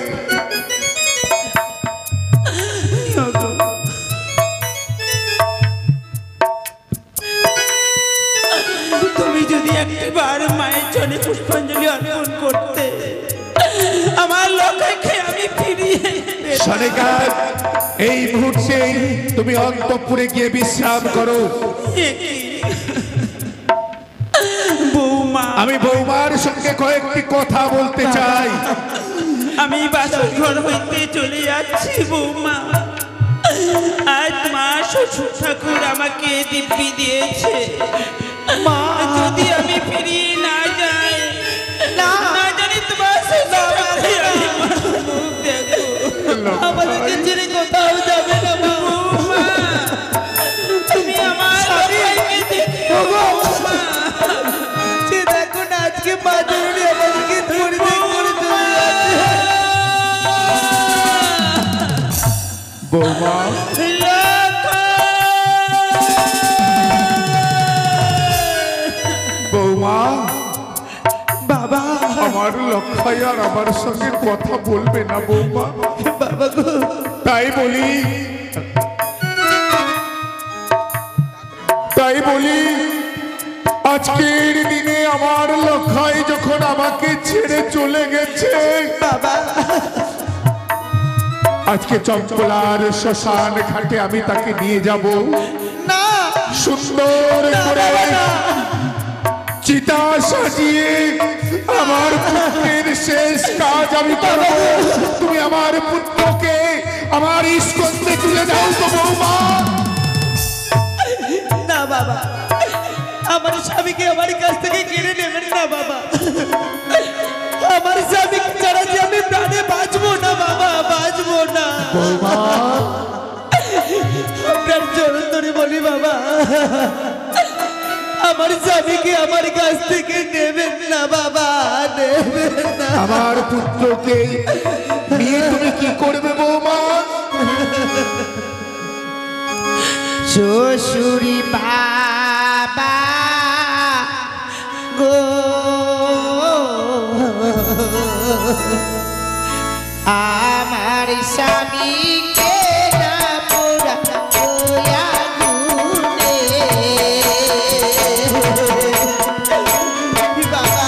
তুমি যদি একটিবার মায়ের চলে পুষ্পাঞ্জলি অর্পণ করতে, আমার লক্ষ্যকে আমি ফিরিয়ে সনেকা এই মুহূর্তে তুমি অন্তঃপুরে গিয়ে বিশ্রাম করো। বৌমা, আমি বৌমার সঙ্গে কয়েকটি কথা বলতে চাই। আমি বাসর ঘর হইতে চলে যাচ্ছি বৌমা। আজ মা শ্বশুর ঠাকুর আমাকে দিব্যি দিয়েছে, যদি আমি ফিরিয়ে না যাই, না জানি তোমার মুখ দেখো, আমাদেরকে ছেড়ে কোথাও যাবে না বৌমা। তুমি আমার লক্ষ্যকে দেখো বৌমা। দেখো না আজকে মা জরুরি আমাদেরকে ধরে করে চলে যাচ্ছে। বৌমা বৌমা, বাবা আমার লক্ষ্য আর আমার সঙ্গে কথা বলবে না বৌমা। বাবা গো, তাই বলি আজকের দিনে আমার লক্ষ্য যখন আমাকে ছেড়ে চলে গেছে, বাবা আজকে চম্পলার শ্মশান ঘাটে আমি তাকে নিয়ে যাব। না, সুন্দর করে চিতা সাজিয়ে আমার পুত্রের শেষ কাজ আমি করব। তুমি আমার পুত্রকে আমার ইস্কন্দে তুলে দাও তো বৌমা। না বাবা, আমার স্বামীকে আমার কাছ থেকে কেড়ে নেবেন না বাবা। আমার স্বামী ছাড়া যে আমি প্রাণে বাঁচবো না বাবা, বাঁচবো না। আপনার চরণ ধরে বলি বাবা, আমার স্বামীকে আমার কাছ থেকে নেবেন না বাবা, নেবেন না। আমার পুত্রকে নিয়ে তুমি কি করবে বৌমা? শ্বশুরি বাবা গো, আমার স্বামীকে না পোড়া আগুনে। বাবা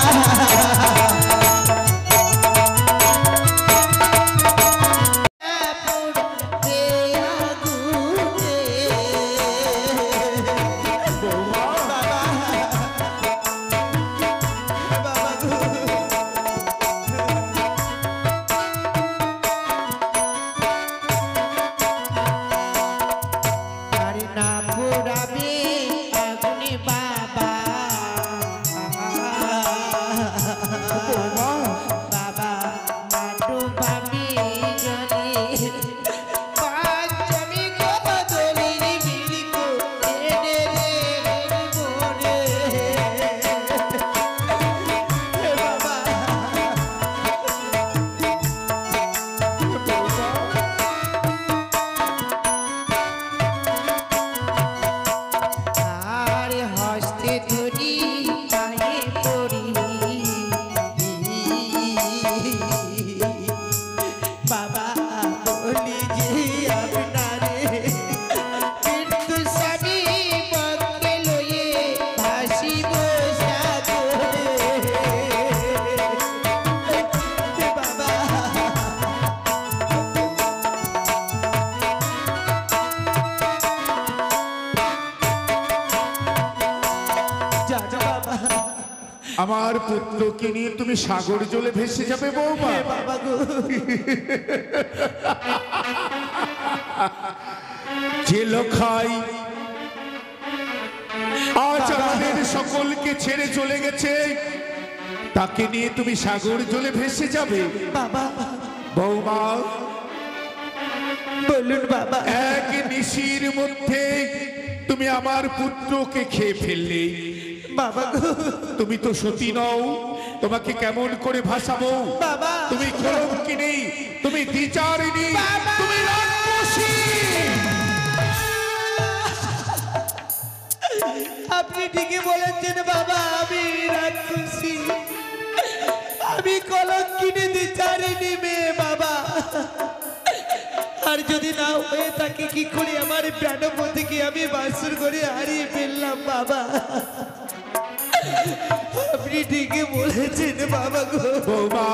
আমার পুত্রকে নিয়ে তুমি সাগর জলে ভেসে যাবে বৌমা? বাবা গো, যে লোখাই আজ আমাদের সকলকে ছেড়ে চলে গেছে, তাকে নিয়ে তুমি সাগর জলে ভেসে যাবে বাবা বৌমা? বলুন বাবা। এক নিশির মধ্যে তুমি আমার পুত্রকে খেয়ে ফেললে। বাবা গো, তুমি তো সতী নও, তোমাকে কেমন করে ভাসাবো? বাবা তুমি কলঙ্কিনী, তুমি দ্বিচারিণী, তুমি রাক্ষসী। আপনি ঠিকই বলেছেন বাবা, আমি রাক্ষসী, আমি কলঙ্কিনী দ্বিচারিণী মেয়ে বাবা। আর যদি না হয়ে থাকে কি করে আমার প্রাণপতিকে আমি বাসর করে হারিয়ে ফেললাম বাবা। আপনি ঠিকই বলেছেন বাবা গো। বৌমা,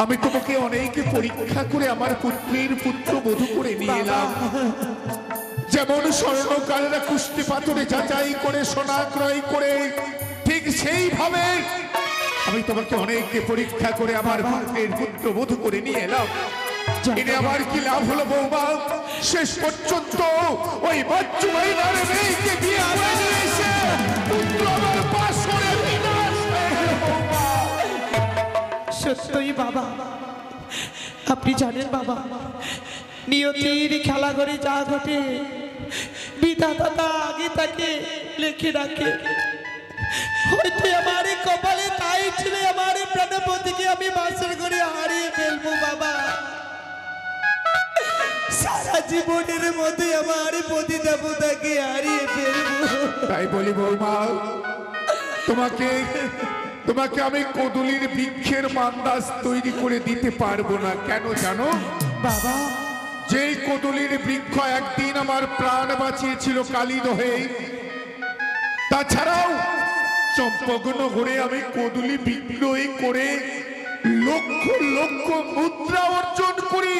আমি তোমাকে অনেক পরীক্ষা করে আমার পুত্রের পুত্র বধূ করে নিয়ে এলাম। যেমন স্বর্ণকারেরা কুষ্টি পাথরে যাচাই করে সোনা ক্রয় করে, ঠিক সেইভাবে আমি তোমাকে অনেক পরীক্ষা করে আমার পুত্রের পুত্র বধূ করে নিয়ে এলাম। এনে আমার কি লাভ হলো বৌমা? শেষ পর্যন্ত ওই বাচ্চু মাইনার মেয়েকে বিয়ে করে নিয়ে এসে পুত্র আমার বাসরে বিনাশ হয়ে গেল বৌমা। সত্যই বাবা, আপনি জানেন বাবা, নিয়তির খেলা করে যা ঘটে বিধাতা তা আগে তাকে লিখে রাখে। হয়তো আমার কপালে তাই ছিল আমার প্রাণপতিকে আমি বাসর করে হারিয়ে ফেলবো বাবা। সারা জীবনের মধ্যে আমার পতি দেবতাকে হারিয়ে ফেলবো। তাই বলি বৌমা, তোমাকে আমি কদলির বৃক্ষের মান্দাজ তৈরি করে দিতে পারবো না। কেন জানো বাবা? যেই কদলির বৃক্ষ একদিন আমার প্রাণ বাঁচিয়েছিল কালীদহে, তাছাড়াও চম্পকনগরে আমি কদলি বিক্রয় করে লক্ষ লক্ষ মুদ্রা অর্জন করি।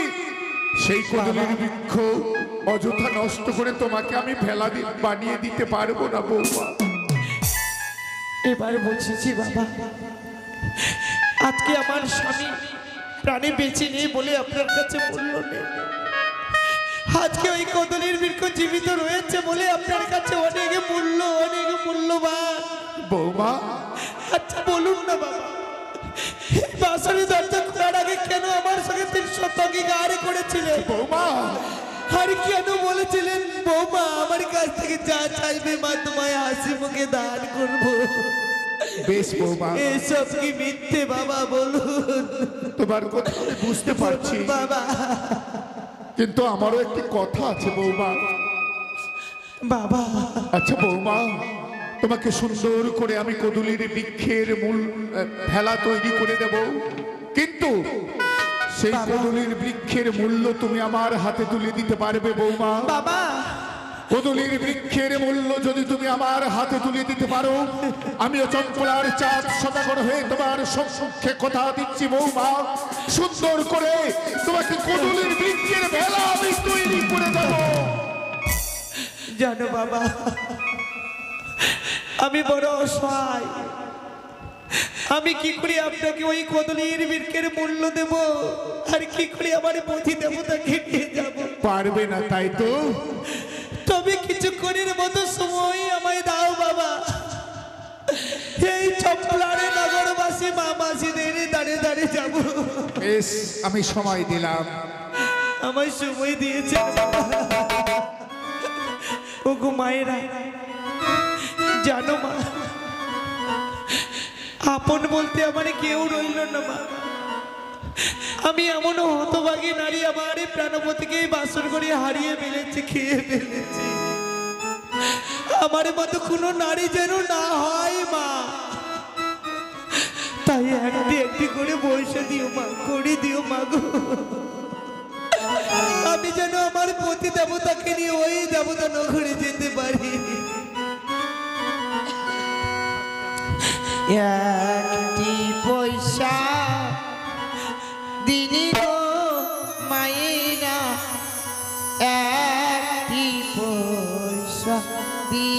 সেই কদলির বৃক্ষ অযথা নষ্ট করে তোমাকে আমি ভেলা বানিয়ে দিতে পারবো না বৌমা। এবার বুঝেছি বাবা, আজকে আমার স্বামী প্রাণে বেঁচে নেই বলে আপনার কাছে মূল্য নেই। আজকে ওই কদলির বৃক্ষ জীবিত রয়েছে বলে আপনার কাছে অনেক মূল্যবান বৌমা। আচ্ছা বলুন না বাবা, বাসরি দরজা খোলার আগে কেন আমার সঙ্গে 300 টাকা গাড়ি করেছিলেন বৌমা? আর কেন বলেছিলেন বৌমা আমার কাছ থেকে যা চাইবে মা তোমায় হাসি মুখে দান করবো? বেশ বৌমা, এসব কি মিথ্যে বাবা বলুন? তোমার কথা আমি বুঝতে পারছি বাবা, কিন্তু আমারও একটি কথা আছে বৌমা। বাবা আচ্ছা বৌমা, তোমাকে সুন্দর করে আমি কদলির বৃক্ষের মূল ভেলা তৈরি করে দেব, কিন্তু সেই কদলির বৃক্ষের মূল্য তুমি আমার হাতে তুলে দিতে পারবে বৌমা? বাবা, কদলির বৃক্ষের মূল্য যদি তুমি আমার হাতে তুলে দিতে পারো, আমিও চঞ্চলার চাঁদ সদাগর হয়ে তোমার সম্মুখে কথা দিচ্ছি বৌমা, সুন্দর করে তোমাকে কদলির বৃক্ষের ভেলা আমি তৈরি করে দেব। জানো বাবা, আমি বড় অসহায়, আমি কি করে আপনাকে ওই কদলির বৃক্ষের মূল্য দেব, আর কি করে আমার পতি দেবতাকে নিয়ে যাব? পারবে না তাই তো? তবে কিছুক্ষণের মতো সময় আমায় দাও বাবা। এই চম্পলারে নগরবাসী মা মাসিদের দাঁড়িয়ে দাঁড়িয়ে যাব। বেশ, আমি সময় দিলাম। আমায় সময় দিয়েছে ও গো মায়েরা। জানো মা, আপন বলতে আমার কেউ রইল না মা। আমি এমন হতভাগী নারী, আমার প্রাণপতিকে বাসর করে হারিয়ে ফেলেছি, খেয়ে ফেলেছি। আমার মতো কোনো নারী যেন না হয় মা। তাই একটি করে পয়সা দিও মা, করে দিও মা গো। আমি যেন আমার পতি দেবতাকে নিয়ে ওই দেবতা নগরে যেতে পারি। একটি পয়সা দিনি গো মায়েরা, একটি পয়সা দি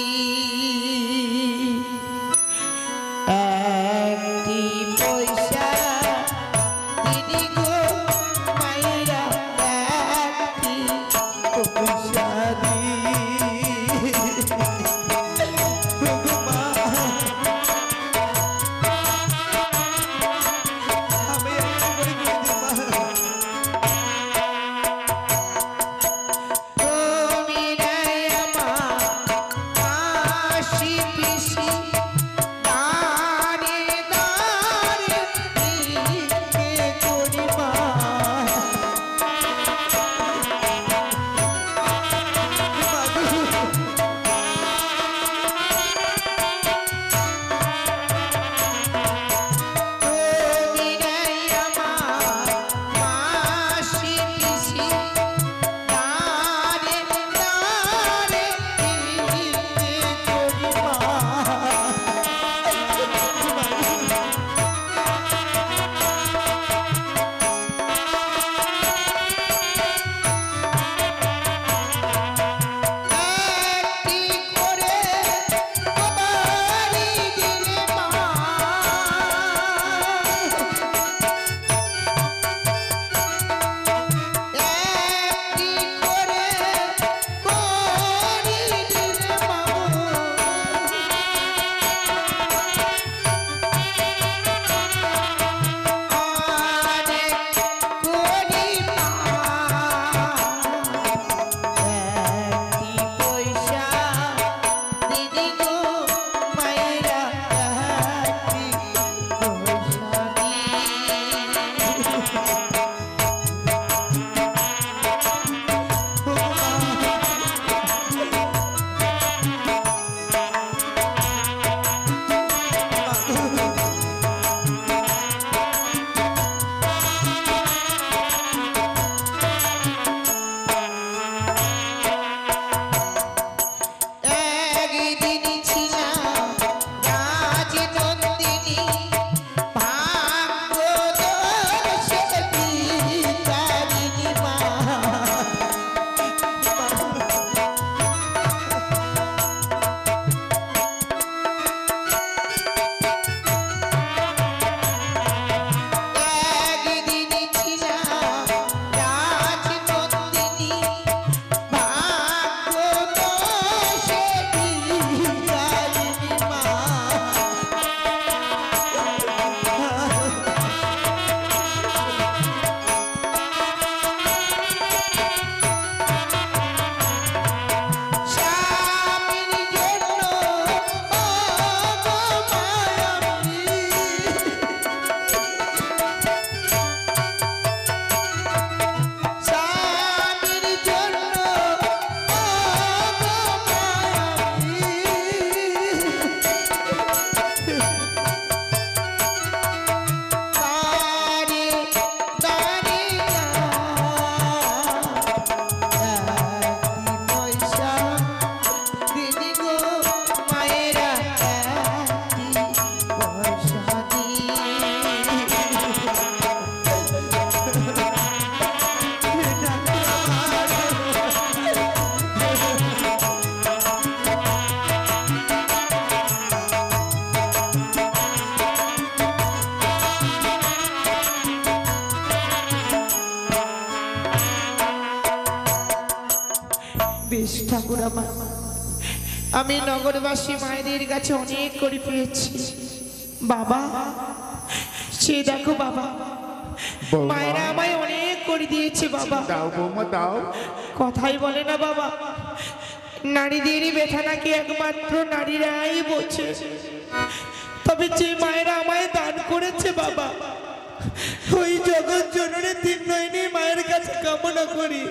ঠাকুর আমার, আমি নগরবাসী মায়েদের কাছে অনেক করে পেয়েছি বাবা। সে দেখো বাবা, বৌমা, মায়েরা আমায় অনেক করে দিয়েছে বাবা। দাও বৌমা দাও। কথাই বলে না বাবা, নারীদেরই ব্যথা নাকি একমাত্র নারীরাই বোঝে। তবে যে মায়েরা আমায় দান করেছে বাবা, ওই জগৎ জননী তিন নয়নী মায়ের কাছে কামনা করি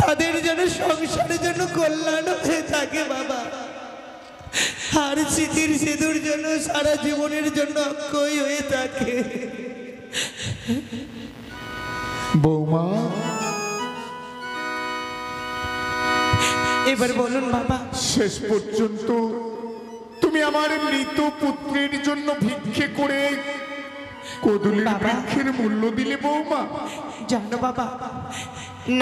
তাদের যেন সংসারের জন্য কল্যাণ হয়ে থাকে বাবা, আর স্মৃতির সিঁদুর জন্য সারা জীবনের জন্য অক্ষয় হয়ে থাকে। বৌমা, এবার বলুন বাবা, শেষ পর্যন্ত তুমি আমার মৃত পুত্রের জন্য ভিক্ষে করে কদলীর বাবা। বৃক্ষের মূল্য দিলে বৌমা। জানো বাবা,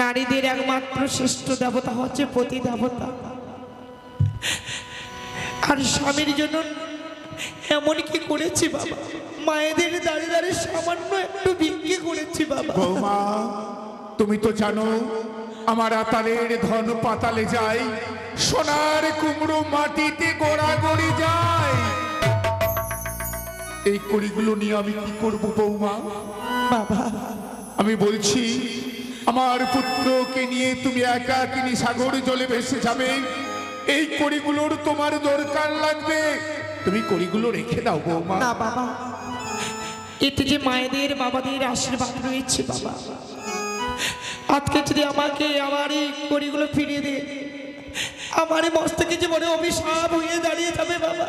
নারীদের একমাত্র শ্রেষ্ঠ দেবতা হচ্ছে পতি দেবতা, আর স্বামীর জন্য এমন কি করেছি বাবা, মায়েদের দাঁড়িয়ে দাঁড়িয়ে সামান্য একটু ভিক্ষে করেছি বাবা। বৌমা, তুমি তো জানো আমার আতালের ধন পাতালে যায়, সোনার কুমড়ো মাটিতে গড়াগড়ি যায়। এই কড়িগুলো নিয়ে আমি কি করবো বৌমা? বাবা আমি বলছি আমার পুত্রকে নিয়ে তুমি একাকিনী সাগর জলে ভেসে যাবে, এই কড়িগুলোর তোমার দরকার লাগবে, তুমি কড়িগুলো রেখে দাও বৌমা। না বাবা, এতে যে মায়েদের বাবাদের আশীর্বাদ রয়েছে বাবা, আজকে যদি আমাকে আমার এই কড়িগুলো ফিরিয়ে দে, আমার এই মস্তকে যে বড় অভিশাপ হয়ে দাঁড়িয়ে যাবে বাবা।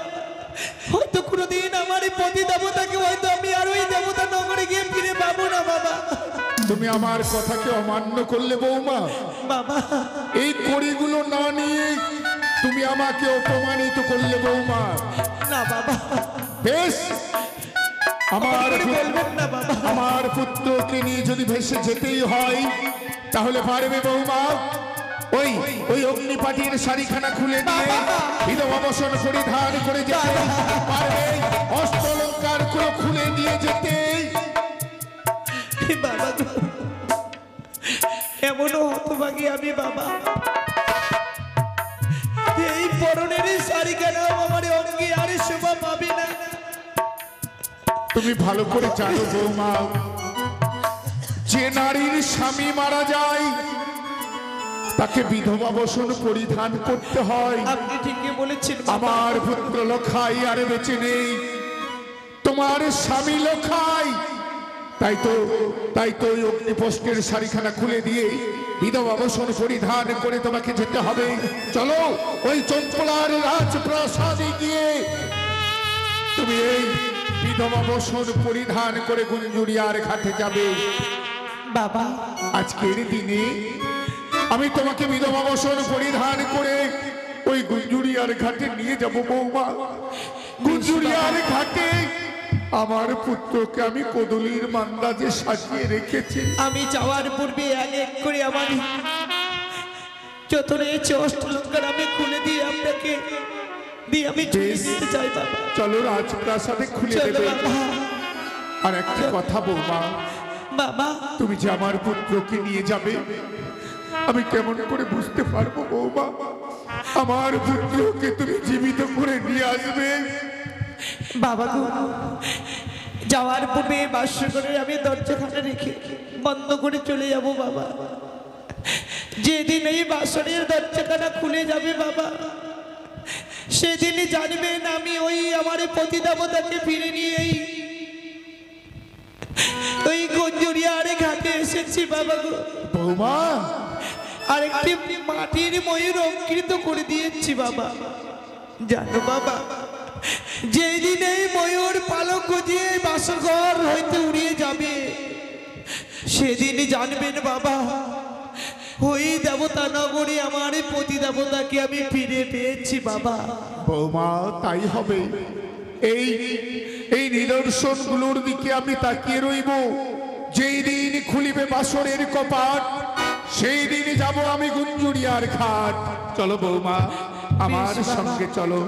হয়তো কোনোদিন আমার এই পতি দেবতাকে হয়তো আমি আর ওই দেবতা নগরে গিয়ে ফিরে পাবো না বাবা। তুমি আমার কথাকে অমান্য করলে বৌমা, বাবা এই কড়িগুলো না নিয়ে তুমি আমাকে অপমানিত করলে বৌমা। না বাবা, বেশ, আমার বলবেন না বাবা। আমার পুত্রকে নিয়ে যদি ভেসে যেতেই হয় তাহলে পারবে বৌমা। ওই ওই অগ্নিপাটির শাড়িখানা খুলে দিয়ে বিধবা বসন পরিধান করে যেতে পারবে, অষ্টলঙ্কার গুলো খুলে দিয়ে যেতে। বাবা গো, এমনও হতভাগী আমি বাবা, এই পরনের শাড়ি কেন আমার অঙ্গে আর শোভা পাবে না। তুমি ভালো করে জানো বৌমা, যে নারীর স্বামী মারা যায় তাকে বিধবা বসন পরিধান করতে হয়। আপনি ঠিকই বলেছেন বাবা। আমার পুত্র লখাই আর বেঁচে নেই, তোমার স্বামী লখাই, তাই তো ওই অগ্নিপষ্টের শাড়িখানা খুলে দিয়ে বিধবা বসন পরিধান করে তোমাকে যেতে হবে। চলো ওই চম্পলার রাজপ্রাসাদে গিয়ে তুমি এই বিধবা বসন পরিধান করে গুঞ্জুরিয়ার ঘাটে যাবে। বাবা আজকের দিনে আমি তোমাকে বিধবা বসন পরিধান করে ওই গুঞ্জুরিয়ার ঘাটে নিয়ে যাব বৌমা। গুঞ্জুরিয়ার ঘাটে আমার পুত্রকে আমি কদলীর মান্দাজে সাজিয়ে রেখেছি। আমি যাওয়ার পূর্বে এক এক করে আমার যত রয়েছে অষ্টলঙ্কার আমি খুলে দিয়ে আপনাকে দিয়ে আমি চলে যেতে চাই বাবা। চলো রাজপ্রাসাদে খুলে চলো দেবে। বাবা। আর একটা কথা বৌমা, বাবা তুমি যে আমার পুত্রকে নিয়ে যাবে আমি কেমন করে বুঝতে পারবো বৌমা? আমার পুত্রকে তুমি জীবিত করে নিয়ে আসবে। বাবা গো, যাওয়ার পূর্বে বাস্য করে আমি দরজাখানা রেখে বন্ধ করে চলে যাব বাবা। যেদিন এই বাসনের দরজাখানা খুলে যাবে বাবা, সেদিনই জানবেন আমি ওই আমার পতি দেবতাকে ফিরে নিয়েই ওই গঞ্জুরিয়ার ঘাটে এসেছি বাবা গো। বৌমা, আর একটি মাটির ময়ূর অঙ্কিত করে দিয়েছি বাবা। জানো বাবা, যেদিন এই ময়ূর পালক গজিয়ে বাসঘর হইতে উড়িয়ে যাবে, সেদিনই জানবেন বাবা ওই দেবতা নগরী আমার পতি দেবতাকে আমি ফিরে পেয়েছি বাবা। বৌমা, তাই হবে। এই এই নিদর্শনগুলোর দিকে আমি তাকিয়ে রইব। যেই দিন খুলিবে বাসরের কপাট, সেই দিন যাব আমি গুঞ্জুরিয়ার ঘাট। চলো বৌমা, আমার সঙ্গে চলো।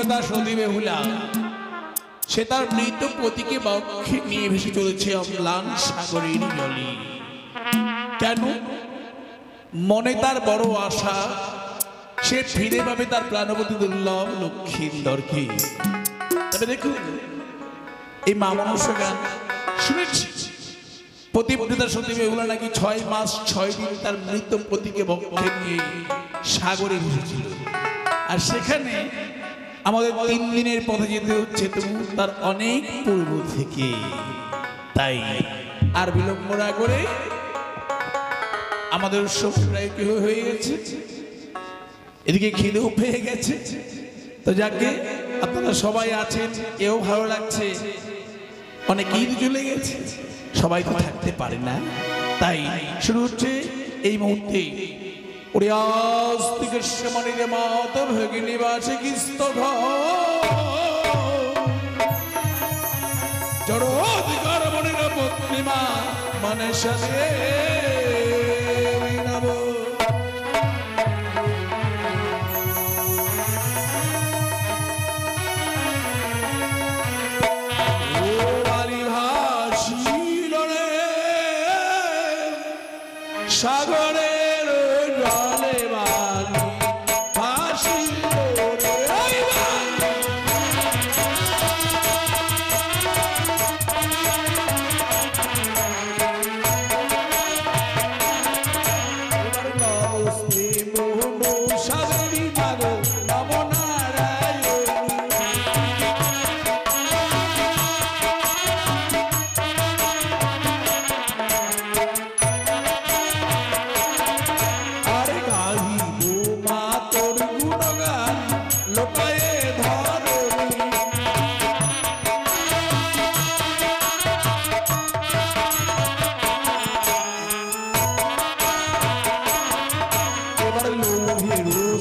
পতিব্রতা সতী বেহুলা সে তার মৃত পতিকে বক্ষে নিয়ে ভেসে চলেছে অম্লান সাগরের জলে। কেন? মনে তার বড় আশা সে ফিরে পাবে তার প্রাণবতী দুর্লভ লক্ষ্মীন্দরকে। তবে দেখুন এই মা মনসা গান শুনেছি পতিব্রতা সতী বেহুলা নাকি 6 মাস 6 দিন তার মৃত পতিকে বক্ষে নিয়ে সাগরে ভেসেছিল। আর সেখানে আমাদের 3 দিনের পথে যেতে হচ্ছে তবু তার অনেক পূর্ব থেকে। তাই আর বিলম্ব না করে আমাদের উৎসব প্রায় হয়ে গেছে, এদিকে খিদেও পেয়ে গেছে। তো যাকে আপনারা সবাই আছেন, এও ভালো লাগছে, অনেকেই চলে গেছে, সবাই তো থাকতে পারে না। তাই শুরু হচ্ছে এই মুহূর্তে ওরে আজ থেকে সমানিরে মাত ভগিনী বাসে কিস্ত জড় অধিকার মনির পত্নী মা মানে সাথে সাগরের জলে বালি ভাসিল রে নমস্তে মোহন সাগরী মাগো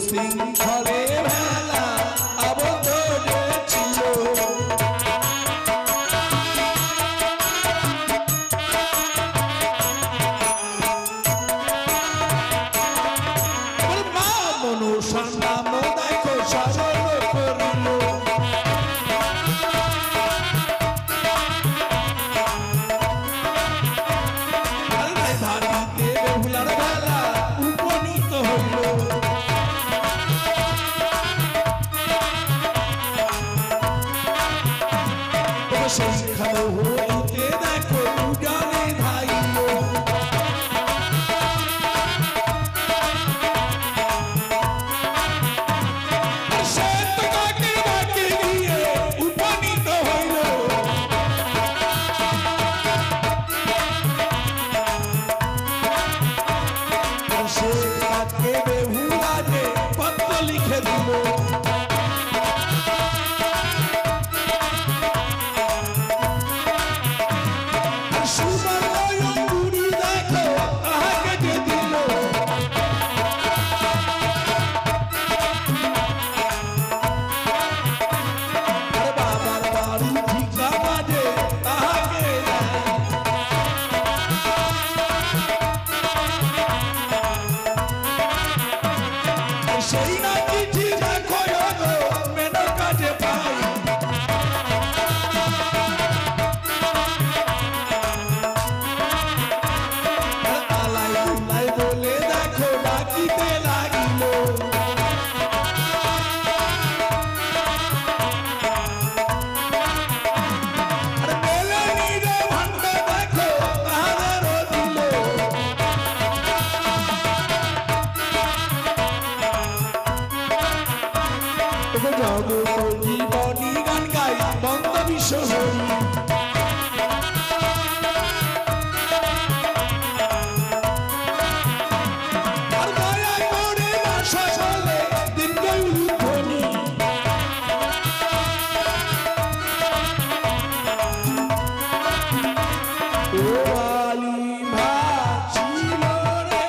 শৃঙ্খলে ভেলা আবদ্ধ ছিল মা মনুষ্য নাম দেখো সরল করিল ধারিতে বেহুলার ভেলা উপনীত হইল। সেইখানে হইতে দেখো উজানে ধাইল সে তো কাকে বাকে গিয়ে উপনীত হইল। সে তাকে বেহুলা যে পত্র লিখে দিল সেই না চিঠি দেখো মেনো কাজে পাই আলাই আলাই বলে দেখো ডাকিতে লাগিল মেলানিরে ভান্ড দেখো তাহাদেরও দিল জীবনী গান গাই বন্ধ বিশ্ব হই আর দয়া করে বাসা চলে দীর্ঘ উদ্ধনি ও আলি ভাছিল রে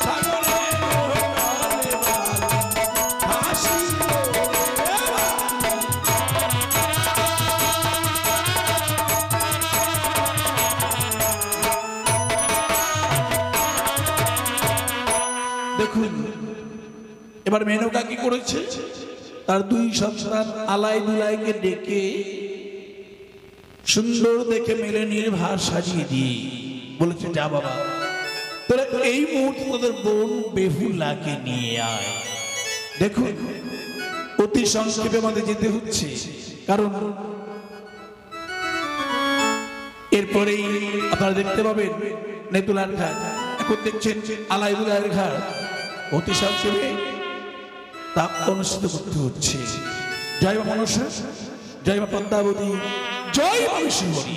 সাগরে মোহনালে ভাসিল দেখুন এবার মেনকা কি করেছে তার দুই সন্তান আলাই দুলাইকে ডেকে সুন্দর দেখে মেলে নির্ভার সাজিয়ে দিয়ে বলেছে, যা বাবা, তোরা এই মুহূর্তে তোদের বোন বেহুলাকে নিয়ে আয়। দেখুন, অতি সংক্ষেপে আমাদের যেতে হচ্ছে, কারণ এরপরেই আপনারা দেখতে পাবেন নেতুলার ঘাট। এখন দেখছেন আলাই দুলাইয়ের ঘাট। অতি সংক্ষেপে তা অনুষ্ঠিত করতে হচ্ছে। জয় মা মনসা, জয় মা পদ্মাবতী, জয় মা বিষ্ণুহরি।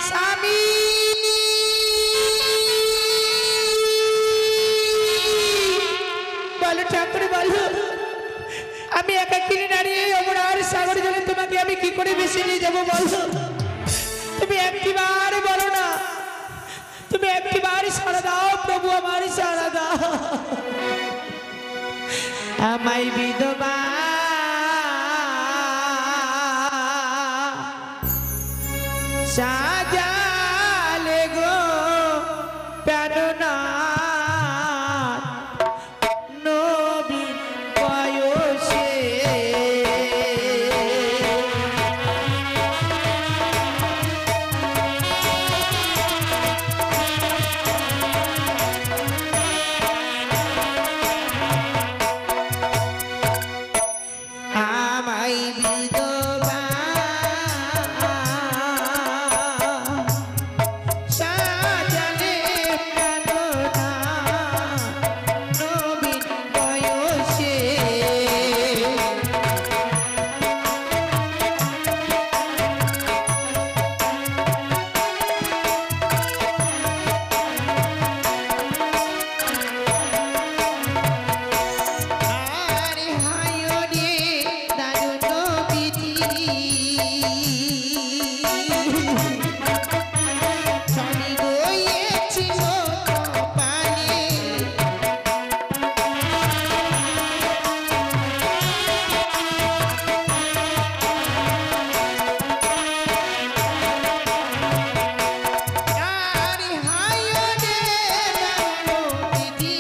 স্বামী, বলো ঠাকুর বলো, আমি একা কিনে দাঁড়িয়ে অমরার সাগর জলে তোমাকে আমি কি করে বেশি নিয়ে যাবো বলো? তুমি একটিবার বলো না, তুমি একটিবার সারা দাও প্রভু, আমার সারা দাও। আমায় বিধবা সাজালে গো প্যারনা নবীন বয়সে। আমায় বিধবা সাজালে প্রাণনা নবীন বয়সে। আরে হায় রে দারুণ বিধি, স্বামী রয়েছিল কপালে। আরে হায় রে দারুণ বিধি,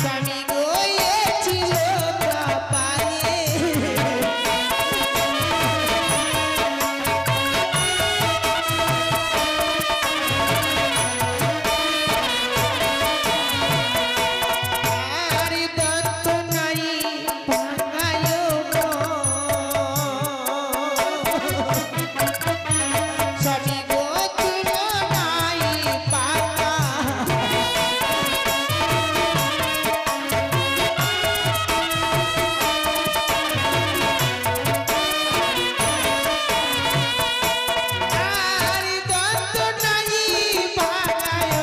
স্বামী রয়েছিল কপালে। আরে দত্ত নাই ভাঙায় স্বামী গোচুর নাই পাতা। আরে দত্ত নাই ভাঙায়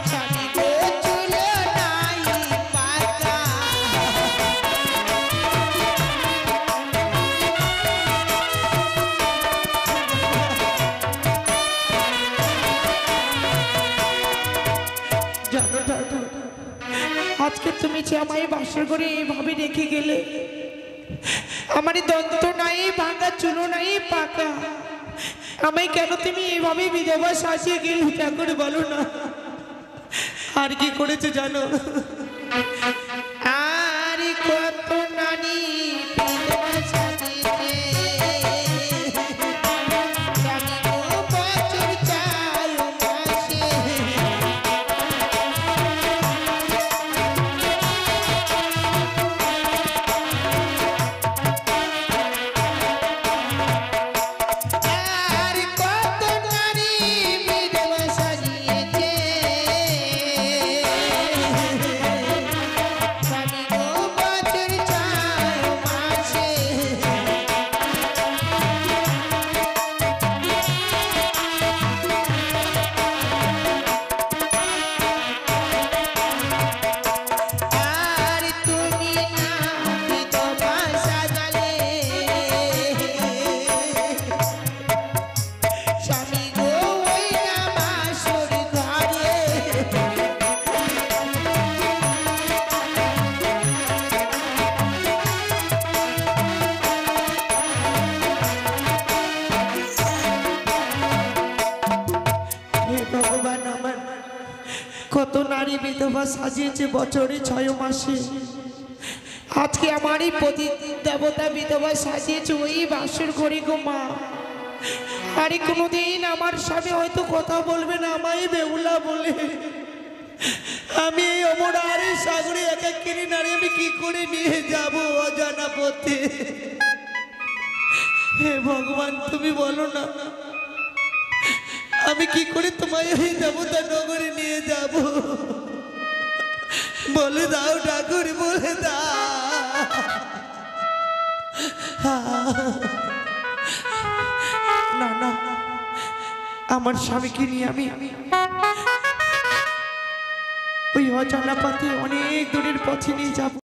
স্বামী গোচুর নাই পাতা। জানো ঠাকুর, আজকে তুমি যে আমায় বাসর করে এইভাবে রেখে গেলে, আমার দন্ত নাই ভাঙা, চুলো নাই পাকা, আমায় কেন তুমি এইভাবে বিধবা সাজিয়ে গেলে ঠাকুর বলো না? আর কি করেছে জানো? আর কত নানি বিধবা সাজিয়েছে, স্বামী গো বছর 4 মাসে। আর কত নারী বিধবা সাজিয়েছে, স্বামী কত নারী বিধবা সাজিয়েছে বছরে 6 মাসে, আজকে আমারই প্রতি দেবতা বিধবা সাজিয়েছে ওই বাসর ঘরে গো মা। আরে কোনোদিন আমার স্বামী হয়তো কথা বলবে না, আমায় বেহুলা বলে। আমি এই অমরারে সাগরে একা কিনে নারী আমি কি করে নিয়ে যাব অজানা পথে? হে ভগবান, তুমি বলো না আমি কি করে তোমায় এই দেবতা নগরে নিয়ে যাব? বলে দাও ঠাকুর, বলে দাও। না না, আমার স্বামীকে নিয়ে আমি ওই অজানা পথে অনেক দূরের পথে নিয়ে যাব।